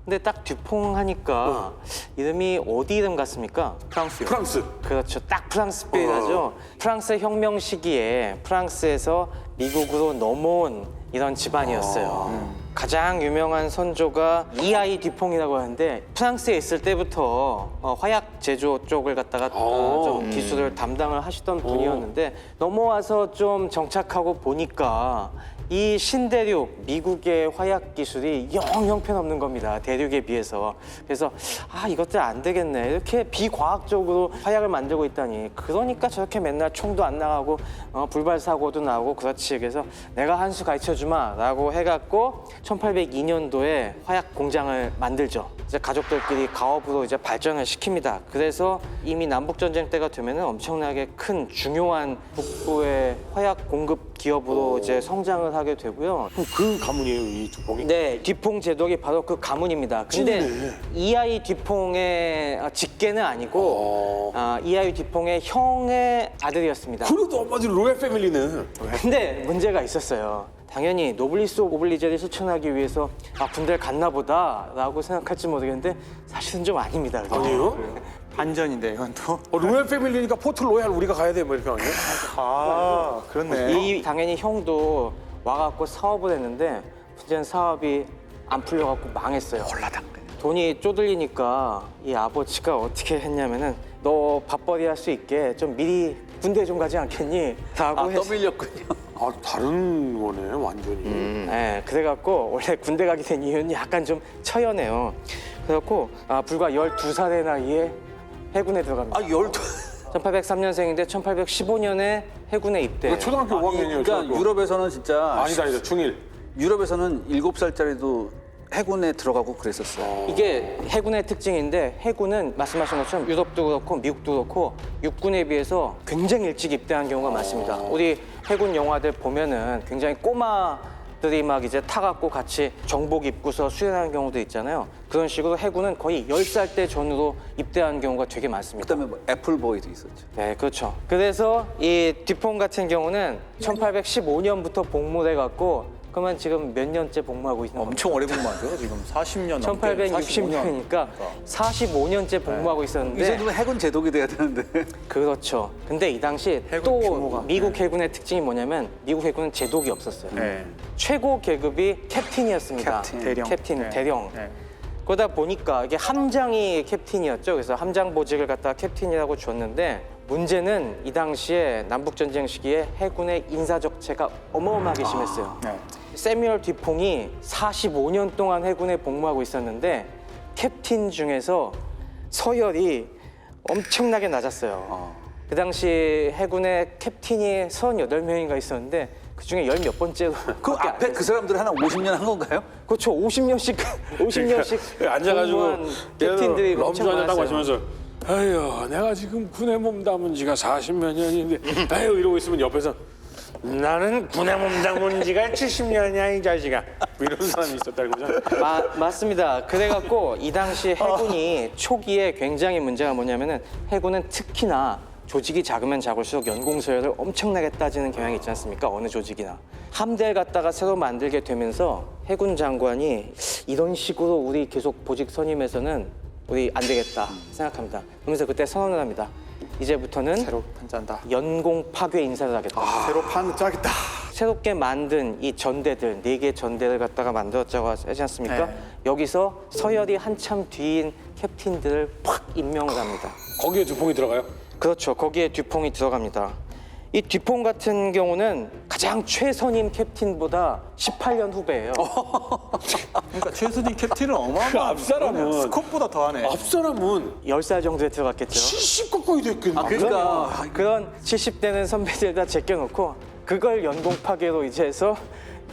근데 딱 듀퐁 하니까 이름이 어디 이름 같습니까? 프랑스요. 프랑스. 그렇죠. 딱 프랑스 필이 나죠. 프랑스 혁명 시기에 프랑스에서 미국으로 넘어온 이런 집안이었어요. 가장 유명한 선조가 이아이 듀퐁이라고 하는데 프랑스에 있을 때부터 화약 제조 쪽을 갖다가 좀 기술을 담당을 하시던 분이었는데 넘어와서 좀 정착하고 보니까 이 신대륙 미국의 화약 기술이 영 형편없는 겁니다. 대륙에 비해서. 그래서 이것들 안 되겠네. 이렇게 비과학적으로 화약을 만들고 있다니. 그러니까 저렇게 맨날 총도 안 나가고 불발 사고도 나고 그렇지. 그래서 내가 한 수 가르쳐 주마라고 해갖고 1802년도에 화약 공장을 만들죠. 이제 가족들끼리 가업으로 이제 발전을 시킵니다. 그래서 이미 남북 전쟁 때가 되면은 엄청나게 큰 중요한 북부의 화약 공급 기업으로 이제 성장을 하게 되고요. 그 가문이에요 이 두평이? 네, 뒤퐁 제독이 바로 그 가문입니다. 근데 찐이네. 이아이 뒤퐁의 직계는 아니고 이아이 뒤퐁의 형의 아들이었습니다. 그래도 엄마들이 로얄 패밀리는 근데 문제가 있었어요. 당연히 노블리스 오블리제를 실천하기 위해서 군대를 갔나 보다라고 생각할지 모르겠는데 사실은 좀 아닙니다. 아니에요? 반전인데 이건 또. 로얄 패밀리니까 포트 로얄 우리가 가야 돼 뭐 이렇게 아니에요? 아, 그렇네. 이 당연히 형도 와갖고 사업을 했는데 문제는 사업이 안 풀려갖고 망했어요. 돈이 쪼들리니까 이 아버지가 어떻게 했냐면은 너 밥벌이 할 수 있게 좀 미리 군대 좀 가지 않겠니? 라고 해서 떠밀렸군요. 아 다른 거네 완전히. 네, 그래갖고 원래 군대 가게 된 이유는 약간 좀 처연해요. 그래갖고 불과 12살의 나이에 해군에 들어갑니다. 1803년생인데 1815년에 해군에 입대. 초등학교 5학년이에요. 그러니까 유럽에서는 진짜 아니다 중일. 유럽에서는 7살짜리도 해군에 들어가고 그랬었어요. 이게 해군의 특징인데 해군은 말씀하신 것처럼 유럽도 그렇고 미국도 그렇고 육군에 비해서 굉장히 일찍 입대한 경우가 많습니다. 우리 해군 영화들 보면은 굉장히 꼬마들이 막 이제 타갖고 같이 정복 입고서 수련하는 경우도 있잖아요. 그런 식으로 해군은 거의 10살 때 전후로 입대하는 경우가 되게 많습니다. 그다음에 뭐 애플보이도 있었죠. 네, 그렇죠. 그래서 이 뒤퐁 같은 경우는 1815년부터 복무를 해갖고 그러면 지금 몇 년째 복무하고 있는 겁니다. 엄청 오래 복무하죠. 지금 40년 넘게. 1860년이니까 45년째 복무하고 이 있었는데 정도면 해군 제독이 돼야 되는데. 그렇죠. 근데 이 당시 해군 또 규모가. 미국 해군의 특징이 뭐냐면 미국 해군은 제독이 없었어요. 네. 최고 계급이 캡틴이었습니다. 캡틴. 대령. 캡틴, 네. 대령. 네. 그러다 보니까 이게 함장이 캡틴이었죠. 그래서 함장 보직을 갖다가 캡틴이라고 줬는데 문제는 이 당시에 남북 전쟁 시기에 해군의 인사 적체가 어마어마하게 심했어요. 네. 세뮤얼 뒤퐁이 45년 동안 해군에 복무하고 있었는데 캡틴 중에서 서열이 엄청나게 낮았어요. 그 당시 해군에 캡틴이 38명인가 있었는데 그중에 10몇 번째로 그 앞에 그 사람들 하나 50년 한 건가요? 그렇죠. 50년씩 앉아가지고 복무한 캡틴들이 럼주 엄청 한잔 딱 많았어요. 마시면서 아유, 내가 지금 군에 몸담은 지가 40몇 년인데, 아유, 이러고 있으면 옆에서 나는 군에 몸담은 지가 70년이야, 이 자식아. 뭐 이런 사람이 있었다는 거죠. 맞습니다. 그래갖고 이 당시 해군이 초기에 굉장히 문제가 뭐냐면은 해군은 특히나 조직이 작으면 작을수록 연공서열을 엄청나게 따지는 경향이 있지 않습니까? 어느 조직이나. 함대를 갖다가 새로 만들게 되면서 해군 장관이 이런 식으로 우리 계속 보직 선임해서는 우리 안 되겠다 생각합니다. 그러면서 그때 선언을 합니다. 이제부터는 새로 판짠다. 연공 파괴 인사를 하겠다. 새로 판 짜겠다. 새롭게 만든 이 전대들, 4개 전대를 갖다가 만들었다고 하지 않습니까? 네. 여기서 서열이 한참 뒤인 캡틴들을 팍 임명을 합니다. 거기에 두퐁이 들어가요? 그렇죠. 거기에 듀퐁이 들어갑니다. 이 듀퐁 같은 경우는 가장 최선임 캡틴보다 18년 후배예요. 그러니까 최순희 캡틴은 어마어마한 그 앞사람은 스컵보다 더하네. 앞사람은 10살 정도에 들어갔겠죠. 70 가까이 됐겠네. 그러니까 그런 70대는 선배들 다 제껴놓고 그걸 연공 파괴로 이제 해서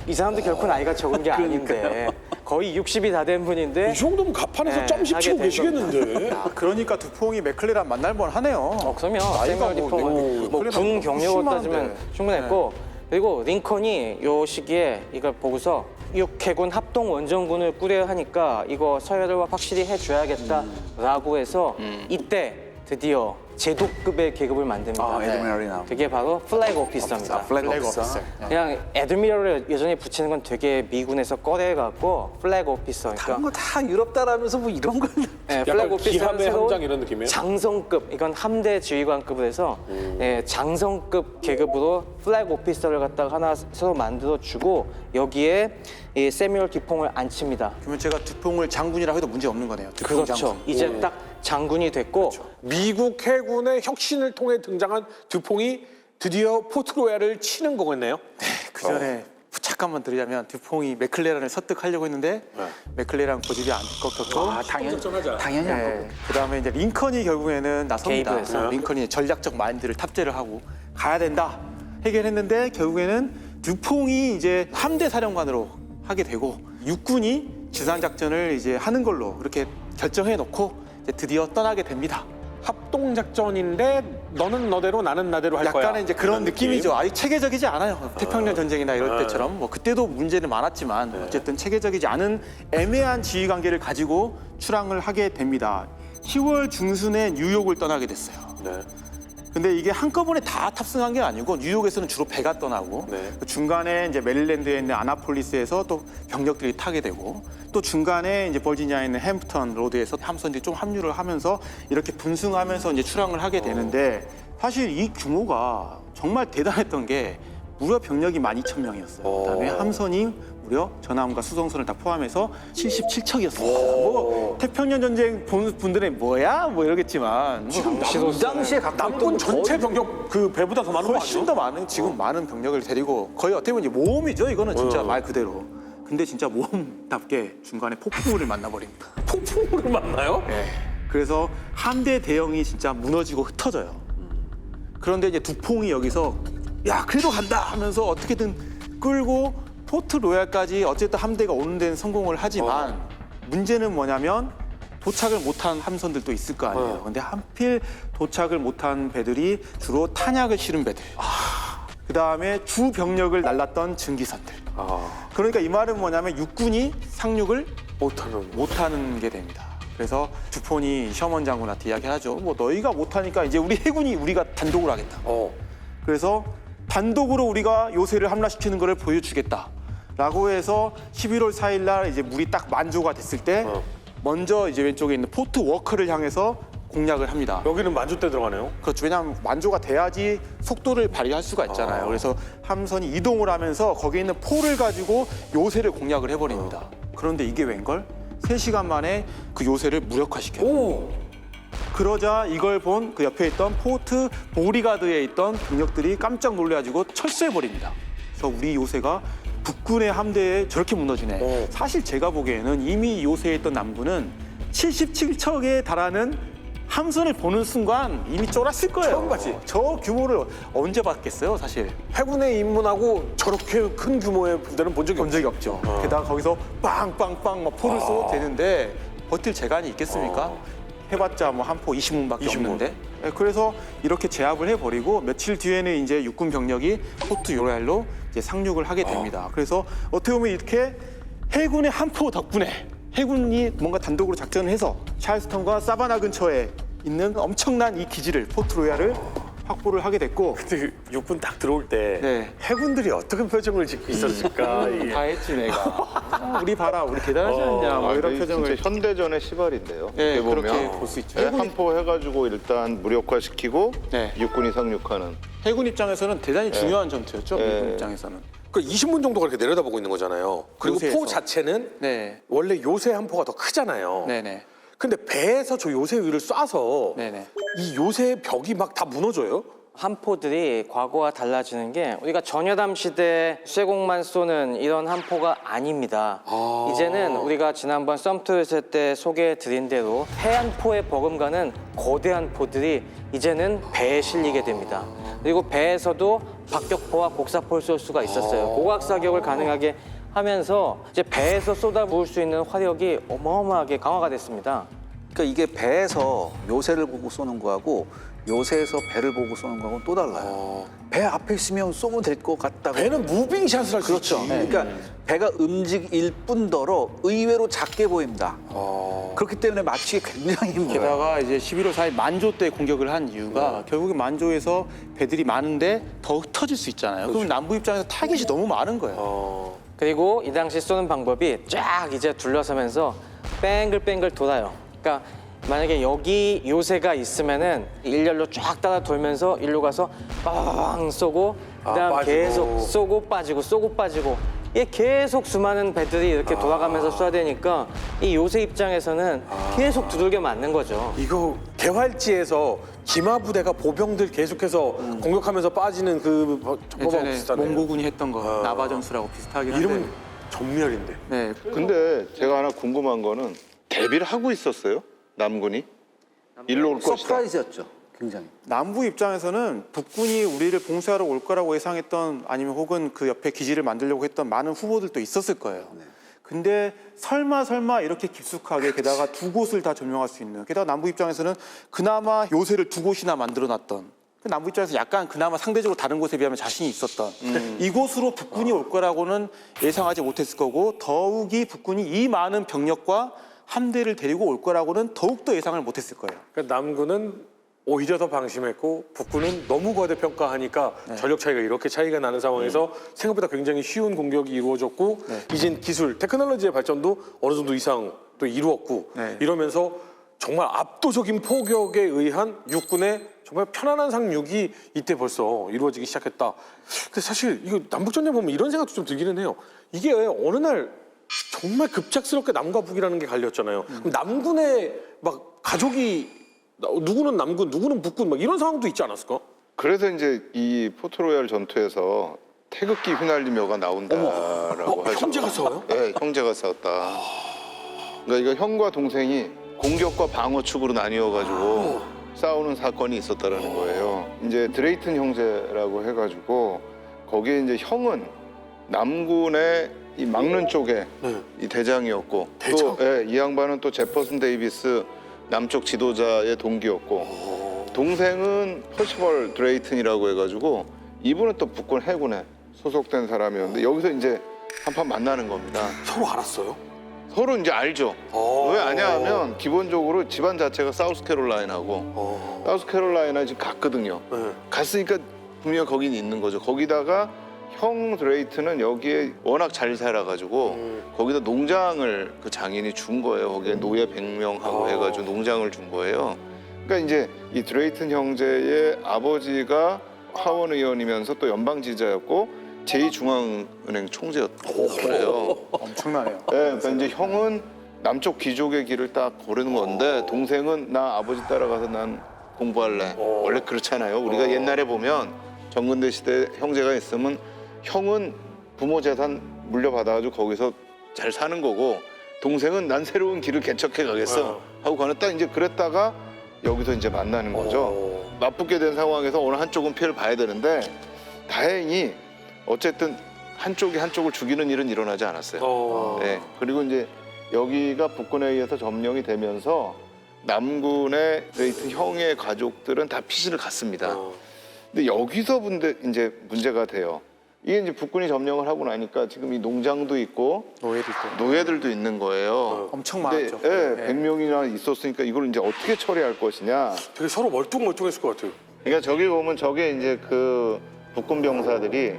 이 사람도 결코 나이가 적은 게 아닌데 거의 60이 다 된 분인데 이 정도면 가판에서 네, 점씩 하게 치고 된 계시겠는데. 그러니까 두퐁이 맥클레란 만날 번 하네요. 그러면 나이가 세뮤얼 디퐁은 맥클레란 뭐군 경력으로 심한데. 따지면 충분했고 그리고 링컨이 요 시기에 이걸 보고서 육해군 합동 원정군을 꾸려야 하니까 이거 서열을 확실히 해줘야겠다라고 해서 이때 드디어 제도급의 계급을 만듭니다. 에드미럴이 나오고. 그게 바로 플래그 오피서입니다. 플래그 플래그 오피서. 오피서. 그냥 에드미럴을 여전히 붙이는 건 되게 미군에서 꺼내갖고 플래그 오피서. 다른 그러니까 거 다 유럽다라면서 뭐 이런 걸. 네, 플래그 약간 오피서는 기함의 새로운 함장 이런 느낌이에요? 장성급, 이건 함대 지휘관급을 해서 장성급 계급으로 플래그 오피서를 갖다가 하나 새로 만들어주고 여기에 이 세뮤얼 디퐁을 앉힙니다. 그러면 제가 두퐁을 장군이라 해도 문제 없는 거네요. 두퐁 그렇죠. 장군. 이제 딱 장군이 됐고 미국 해군의 혁신을 통해 등장한 두퐁이 드디어 포트로얄을 치는 거겠네요. 그 전에 잠깐만 드리자면 두퐁이 맥클레란을 설득하려고 했는데 맥클레란 고집이 안 꺾였고 당연히 안 거고. 그다음에 이제 링컨이 결국에는 나섭니다. 개입을 했어요. 링컨이 전략적 마인드를 탑재를 하고 가야 된다 해결했는데 결국에는 두퐁이 이제 함대 사령관으로 하게 되고 육군이 지상 작전을 이제 하는 걸로 그렇게 결정해 놓고 이제 드디어 떠나게 됩니다. 합동 작전인데 너는 너대로 나는 나대로 할 거야. 약간의 이제 그런 느낌? 느낌이죠. 아직 체계적이지 않아요. 태평양 전쟁이나 이럴 때처럼 뭐 그때도 문제는 많았지만 어쨌든 체계적이지 않은 애매한 지휘 관계를 가지고 출항을 하게 됩니다. 10월 중순에 뉴욕을 떠나게 됐어요. 네. 근데 이게 한꺼번에 다 탑승한 게 아니고 뉴욕에서는 주로 배가 떠나고 네. 그 중간에 이제 메릴랜드에 있는 아나폴리스에서 또 병력들이 타게 되고 또 중간에 이제 버지니아에 있는 햄프턴 로드에서 함선들이 좀 합류를 하면서 이렇게 분승하면서 이제 출항을 하게 되는데 사실 이 규모가 정말 대단했던 게 무려 병력이 12,000명이었어요. 그다음에 함선이 무려 전함과 수송선을 다 포함해서 77척이었어요. 뭐 태평양 전쟁 본 분들은 뭐야 뭐 이러겠지만 이 당시에 갖고 남군 있던 전체 병력 그 배보다 더 많은 거 훨씬 아니에요? 더 많은 지금 많은 병력을 데리고 거의 어떻게 보면 이제 모험이죠. 이거는 진짜 말 그대로. 근데 진짜 모험답게 중간에 폭풍우를 만나버립니다. 폭풍우를 만나요? 그래서 함대 대형이 진짜 무너지고 흩어져요. 그런데 이제 두퐁이 여기서 야 그래도 간다 하면서 어떻게든 끌고 포트 로얄까지 어쨌든 함대가 오는 데는 성공을 하지만 문제는 뭐냐면 도착을 못한 함선들도 있을 거 아니에요. 근데 하필 도착을 못한 배들이 주로 탄약을 실은 배들. 그 다음에 주 병력을 날랐던 증기선들. 그러니까 이 말은 뭐냐면 육군이 상륙을 못하는 게 됩니다. 그래서 두폰이 셔먼 장군한테 이야기하죠. 뭐 너희가 못하니까 이제 우리 해군이 우리가 단독으로 하겠다. 그래서 단독으로 우리가 요새를 함락시키는 것을 보여주겠다라고 해서 11월 4일 날 이제 물이 딱 만조가 됐을 때 먼저 이제 왼쪽에 있는 포트 워커를 향해서 공략을 합니다. 여기는 만주 때 들어가네요. 그렇죠. 왜냐하면 만조가 돼야지 속도를 발휘할 수가 있잖아요. 그래서 함선이 이동을 하면서 거기에 있는 포를 가지고 요새를 공략을 해버립니다. 그런데 이게 웬걸? 3시간 만에 그 요새를 무력화시켜요. 그러자 이걸 본 그 옆에 있던 포트 보리가드에 있던 병력들이 깜짝 놀래가지고 철수해버립니다. 그래서 우리 요새가 북군의 함대에 저렇게 무너지네. 사실 제가 보기에는 이미 요새에 있던 남군은 77척에 달하는 함선을 보는 순간 이미 쫄았을 거예요. 처음 봤지. 저 규모를 언제 봤겠어요, 사실. 해군에 입문하고 저렇게 큰 규모의 부대는 본 적이 없죠. 게다가 거기서 빵빵빵 막 포를 쏘고 되는데 버틸 재간이 있겠습니까? 해봤자 뭐 한 포 20문밖에 20문. 없는데. 예, 그래서 이렇게 제압을 해버리고 며칠 뒤에는 이제 육군 병력이 포트 로얄로 이제 상륙을 하게 됩니다. 그래서 어떻게 보면 이렇게 해군의 한 포 덕분에 해군이 뭔가 단독으로 작전을 해서 찰스턴과 사바나 근처에 있는 엄청난 이 기지를 포트 로얄을 확보를 하게 됐고. 그때 육군 딱 들어올 때 네. 해군들이 어떤 표정을 짓고 있었을까? 이게. 다 했지 내가. 우리 봐라, 우리 대단하지 않냐, 뭐 이런 이게 표정을. 진짜 현대전의 시발인데요. 네, 어떻게 그렇게 보면. 볼 수 있죠. 네, 한포 해가지고 일단 무력화시키고 네. 육군이 상륙하는. 해군 입장에서는 대단히 중요한 전투였죠. 네. 미군 입장에서는. 그러니까 20문 정도가 이렇게 내려다보고 있는 거잖아요. 그리고 요새에서. 포 자체는 네, 원래 요새 한 포가 더 크잖아요. 네네, 근데 배에서 저 요새 위를 쏴서 네네. 이 요새 벽이 막 다 무너져요? 함포들이 과거와 달라지는 게 우리가 전여담 시대 쇠공만 쏘는 이런 함포가 아닙니다. 이제는 우리가 지난번 썸투요새 때 소개해드린 대로 해안포에 버금가는 거대한 포들이 이제는 배에 실리게 됩니다. 그리고 배에서도 박격포와 곡사포를 쏠 수가 있었어요. 고각사격을 가능하게 하면서 이제 배에서 쏟아부을 수 있는 화력이 어마어마하게 강화가 됐습니다. 그러니까 이게 배에서 요새를 보고 쏘는 거하고 요새에서 배를 보고 쏘는 거하고는 또 달라요. 배 앞에 있으면 쏘면 될 것 같다고. 배는 무빙샷을 할 수 그렇죠. 있지. 그러니까 배가 움직일 뿐더러 의외로 작게 보입니다. 그렇기 때문에 맞추기 굉장히 힘들어요. 게다가 이제 11월 4일 만조 때 공격을 한 이유가 결국에 만조에서 배들이 많은데 더 흩어질 수 있잖아요. 그럼 남부 입장에서 타겟이 너무 많은 거예요. 그리고 이 당시 쏘는 방법이 쫙 이제 둘러서면서 뺑글뺑글 돌아요. 그러니까 만약에 여기 요새가 있으면은 일렬로 쫙 따라 돌면서 일로 가서 빵 쏘고 그다음 빠지고. 계속 쏘고 빠지고 쏘고 빠지고 이게 계속 수많은 배들이 이렇게 돌아가면서 쏴야 되니까 이 요새 입장에서는 계속 두들겨 맞는 거죠. 이거 개활지에서 기마 부대가 보병들 계속해서 공격하면서 빠지는 그 전범하고 예전에 비슷하네요. 몽고군이 했던 거 나바전술하고 비슷하긴 한데. 이름은 전멸인데. 네, 근데 제가 하나 궁금한 거는 대비를 하고 있었어요? 남군이? 일로 올 것이다. 서프라이즈였죠. 굉장히. 남부 입장에서는 북군이 우리를 봉쇄하러 올 거라고 예상했던 아니면 혹은 그 옆에 기지를 만들려고 했던 많은 후보들도 있었을 거예요. 근데 설마 이렇게 깊숙하게 게다가 두 곳을 다 점령할 수 있는 게다가 남부 입장에서는 그나마 요새를 두 곳이나 만들어놨던 남부 입장에서 약간 그나마 상대적으로 다른 곳에 비하면 자신이 있었던 이곳으로 북군이 올 거라고는 예상하지 못했을 거고 더욱이 북군이 이 많은 병력과 함대를 데리고 올 거라고는 더욱더 예상을 못했을 거예요. 그러니까 남군은 오히려 더 방심했고 북군은 너무 과대평가하니까 전력 차이가 이렇게 차이가 나는 상황에서 생각보다 굉장히 쉬운 공격이 이루어졌고 이젠 기술, 테크놀로지의 발전도 어느 정도 이상 또 이루었고 이러면서 정말 압도적인 포격에 의한 육군의 정말 편안한 상륙이 이때 벌써 이루어지기 시작했다. 근데 사실 이거 남북전쟁 보면 이런 생각도 좀 들기는 해요. 이게 어느 날 정말 급작스럽게 남과 북이라는 게 갈렸잖아요. 그럼 남군의 막 가족이 누구는 남군, 누구는 북군 막 이런 상황도 있지 않았을까? 그래서 이제 이 포트로얄 전투에서 태극기 휘날리며가 나온다라고 하죠. 형제가 싸워요? 네, 형제가 싸웠다. 그러니까 이거 형과 동생이 공격과 방어 축으로 나뉘어가지고 싸우는 사건이 있었다라는 거예요. 이제 드레이튼 형제라고 해가지고 거기에 이제 형은 남군의 이 막는 쪽에 이 대장이었고 대장? 또 이 양반은 또 제퍼슨 데이비스 남쪽 지도자의 동기였고 동생은 퍼시벌 드레이튼이라고 해가지고 이분은 또 북군 해군에 소속된 사람이었는데 여기서 이제 한판 만나는 겁니다. 서로 알았어요? 서로 이제 알죠. 왜 아냐 하면 기본적으로 집안 자체가 사우스캐롤라이나고 사우스캐롤라이나 지금 갔거든요. 갔으니까 분명 거긴 있는 거죠. 거기다가 형 드레이튼은 여기에 워낙 잘 살아가지고 거기다 농장을 그 장인이 준 거예요. 거기에 노예 100명하고 해가지고 농장을 준 거예요. 그러니까 이제 이 드레이튼 형제의 아버지가 하원 의원이면서 또 연방지사였고 제2중앙은행 총재였고 그래요. 엄청나네요. 네, 그러니까 이제 형은 남쪽 귀족의 길을 딱 고르는 건데 동생은 나 아버지 따라가서 난 공부할래. 원래 그렇잖아요. 우리가 옛날에 보면 정근대 시대 형제가 있으면 형은 부모 재산 물려받아가지고 거기서 잘 사는 거고 동생은 난 새로운 길을 개척해 가겠어 하고 가는 딱 이제 그랬다가 여기서 이제 만나는 거죠. 맞붙게 된 상황에서 어느 한쪽은 피해를 봐야 되는데 다행히 어쨌든 한쪽이 한쪽을 죽이는 일은 일어나지 않았어요. 네, 그리고 이제 여기가 북군에 의해서 점령이 되면서 남군의 레이튼 형의 가족들은 다 피신을 갔습니다. 근데 여기서 이제 문제가 돼요. 이게 이제 북군이 점령을 하고 나니까 지금 이 농장도 있고 노예들도 있는 거예요. 엄청 근데, 많았죠. 예, 100명이나 있었으니까 이걸 이제 어떻게 처리할 것이냐. 되게 서로 멀뚱멀뚱했을 것 같아요. 그러니까 저기 보면 저게 이제 그 북군 병사들이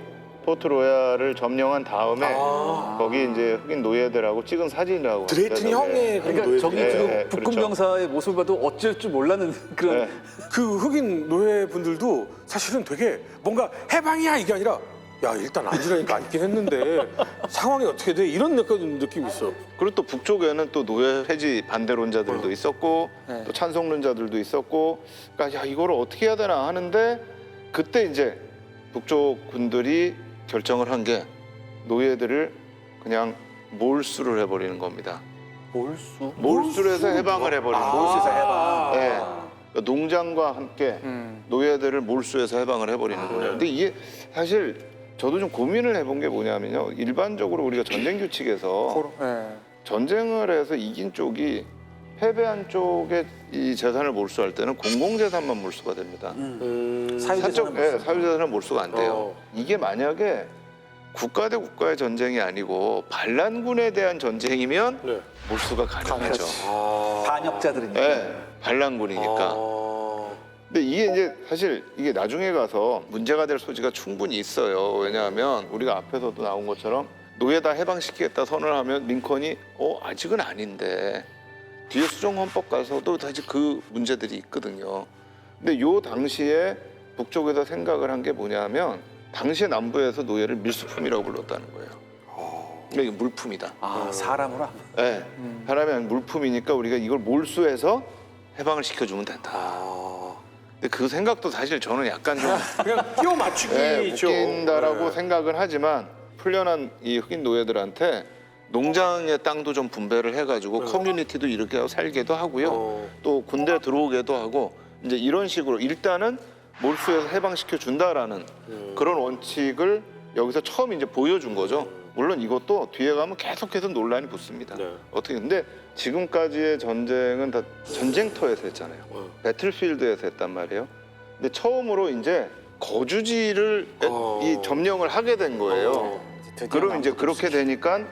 포트 로얄을 점령한 다음에 거기 이제 흑인 노예들하고 찍은 사진이라고. 드레이튼 합니다, 저게. 형의 그런 그러니까 노예. 저기 예, 지금 예, 북군 그렇죠. 병사의 모습을 봐도 어쩔 줄 몰라는 그런 네. 그 흑인 노예분들도 사실은 되게 뭔가 해방이야 이게 아니라 야 일단 앉으라니까 앉긴 했는데 상황이 어떻게 돼 이런 느낌이 있어. 그리고 또 북쪽에는 또 노예 폐지 반대론자들도 있었고 또 찬성론자들도 있었고 그러니까 야 이거를 어떻게 해야 되나 하는데 그때 이제 북쪽 군들이 결정을 한 게 노예들을 그냥 몰수를 해버리는 겁니다. 몰수를 해서 해방을 해버리는 거예요. 몰수에서 해방. 네. 그러니까 농장과 함께 노예들을 몰수해서 해방을 해버리는 거예요. 근데 이게 사실 저도 좀 고민을 해본 게 뭐냐면요. 일반적으로 우리가 전쟁 규칙에서 전쟁을 해서 이긴 쪽이 패배한 쪽의 이 재산을 몰수할 때는 공공재산만 몰수가 됩니다. 사적, 사유재산은 몰수가 안 돼요. 이게 만약에 국가 대 국가의 전쟁이 아니고 반란군에 대한 전쟁이면 네. 몰수가 가능하죠. 반역자들이니까. 네, 반란군이니까. 근데 이게 이제 사실 이게 나중에 가서 문제가 될 소지가 충분히 있어요. 왜냐하면 우리가 앞에서도 나온 것처럼 노예 다 해방시키겠다 선언을 하면 링컨이 아직은 아닌데 뒤에 수정헌법 가서도 사실 그 문제들이 있거든요. 근데 요 당시에 북쪽에서 생각을 한 게 뭐냐면 당시에 남부에서 노예를 밀수품이라고 불렀다는 거예요. 그러니까 이게 물품이다. 아, 사람으로? 네, 사람이 아닌 물품이니까 우리가 이걸 몰수해서 해방을 시켜주면 된다. 근데 그 생각도 사실 저는 약간 좀 그냥 끼워 맞추기죠. 웃긴다라고 생각을 하지만 풀려난 이 흑인 노예들한테 농장의 땅도 좀 분배를 해가지고 커뮤니티도 이렇게 하고 살게도 하고요. 또 군대 들어오게도 하고 이제 이런 식으로 일단은 몰수해서 해방시켜 준다라는 그런 원칙을 여기서 처음 이제 보여준 거죠. 물론 이것도 뒤에 가면 계속해서 논란이 붙습니다. 네. 어떻게 근데 지금까지의 전쟁은 다 전쟁터에서 했잖아요. 배틀필드에서 했단 말이에요. 근데 처음으로 이제 거주지를 이 점령을 하게 된 거예요. 그럼 이제 그렇게 되니까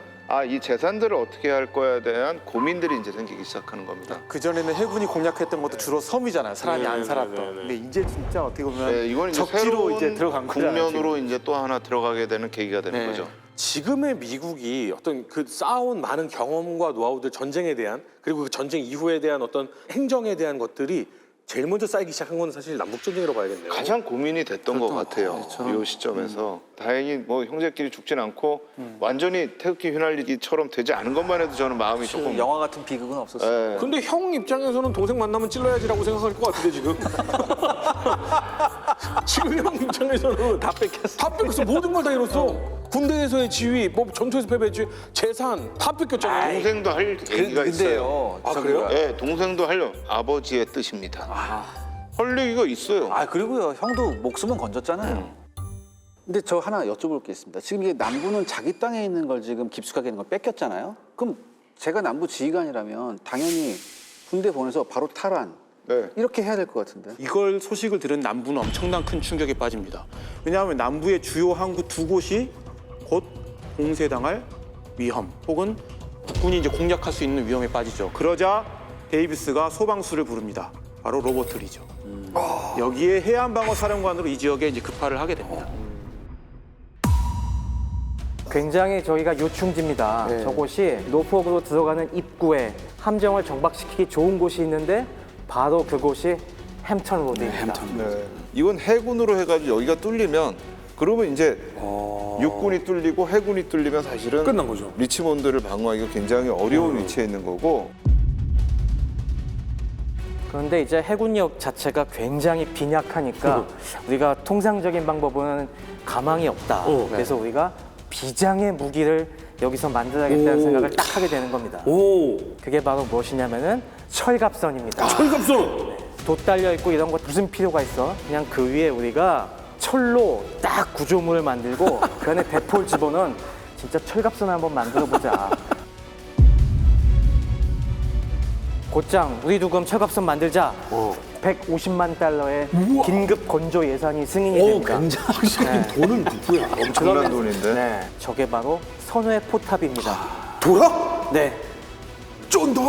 이 재산들을 어떻게 할 거에 대한 고민들이 이제 생기기 시작하는 겁니다. 그 전에는 해군이 공략했던 것도 주로 섬이잖아요. 사람이 안 살았던. 근데 이제 진짜 어떻게 보면 네, 이건 이제 적지로 새로운 이제 들어간 거잖아요. 국면으로 이제 또 하나 들어가게 되는 계기가 되는 네. 거죠. 지금의 미국이 어떤 그 쌓아온 많은 경험과 노하우들 전쟁에 대한 그리고 그 전쟁 이후에 대한 어떤 행정에 대한 것들이 제일 먼저 쌓이기 시작한 건 사실 남북 전쟁이라고 봐야겠네요. 가장 고민이 됐던 것 같아요. 이 시점에서 다행히 뭐 형제끼리 죽진 않고 완전히 태극기 휘날리기처럼 되지 않은 것만 해도 저는 마음이 조금 영화 같은 비극은 없었어요. 예. 근데 형 입장에서는 동생 만나면 찔러야지라고 생각할 것 같은데 지금. 지금 형 입장에서는 다 뺏겼어. 다 뺏겼어. 모든 걸 다 잃었어. 군대에서의 지위, 뭐 전투에서 패배의 지위, 재산 다 뺏겼잖아요. 동생도 할 얘기가 있어요. 근데요. 아, 그래요? 예, 동생도 하려 아버지의 뜻입니다. 할 얘기가 있어요. 그리고요, 형도 목숨은 건졌잖아요. 근데 저 하나 여쭤볼 게 있습니다. 지금 이게 남부는 자기 땅에 있는 걸 지금 깊숙하게 있는 걸 뺏겼잖아요. 그럼 제가 남부 지휘관이라면 당연히 군대 보내서 바로 탈환 네. 이렇게 해야 될 것 같은데. 이걸 소식을 들은 남부는 엄청난 큰 충격에 빠집니다. 왜냐하면 남부의 주요 항구 두 곳이 곧 공세당할 위험 혹은 북군이 이제 공략할 수 있는 위험에 빠지죠. 그러자 데이비스가 소방수를 부릅니다. 바로 로버트 리죠. 여기에 해안방어사령관으로 이 지역에 이제 급파를 하게 됩니다. 굉장히 저희가 요충지입니다. 저곳이 노포크로 들어가는 입구에 함정을 정박시키기 좋은 곳이 있는데 바로 그곳이 햄턴 로드입니다. 네. 이건 해군으로 해가지고 여기가 뚫리면 그러면 이제 육군이 뚫리고 해군이 뚫리면 사실은 끝난 거죠. 리치몬드를 방어하기가 굉장히 어려운 위치에 있는 거고. 그런데 이제 해군력 자체가 굉장히 빈약하니까 우리가 통상적인 방법은 가망이 없다. 그래서 우리가 비장의 무기를 여기서 만들어야겠다는 생각을 딱 하게 되는 겁니다. 그게 바로 무엇이냐면은 철갑선입니다. 철갑선. 돛 달려 있고 이런 거 무슨 필요가 있어? 그냥 그 위에 우리가 철로 딱 구조물을 만들고 그 안에 대포를 집어넣은 진짜 철갑선을 한번 만들어 보자. 곧장 우리 두금 철갑선 만들자. 150만 달러의 긴급 건조 예산이 승인이 됩니다. 굉장히 돈은 누구야? 엄청난 돈인데. 네, 저게 바로 선회 포탑입니다. 돌아? 네. 쫀다.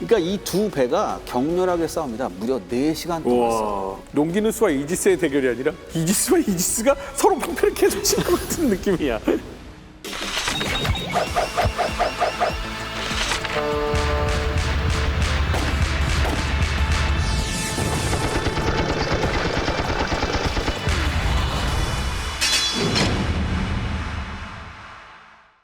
그러니까 이 두 배가 격렬하게 싸웁니다. 무려 4시간 동안 싸워요. 와, 롱기누스와 이지스의 대결이 아니라 이지스와 이지스가 서로 방패를 계속 치는 것 같은 느낌이야.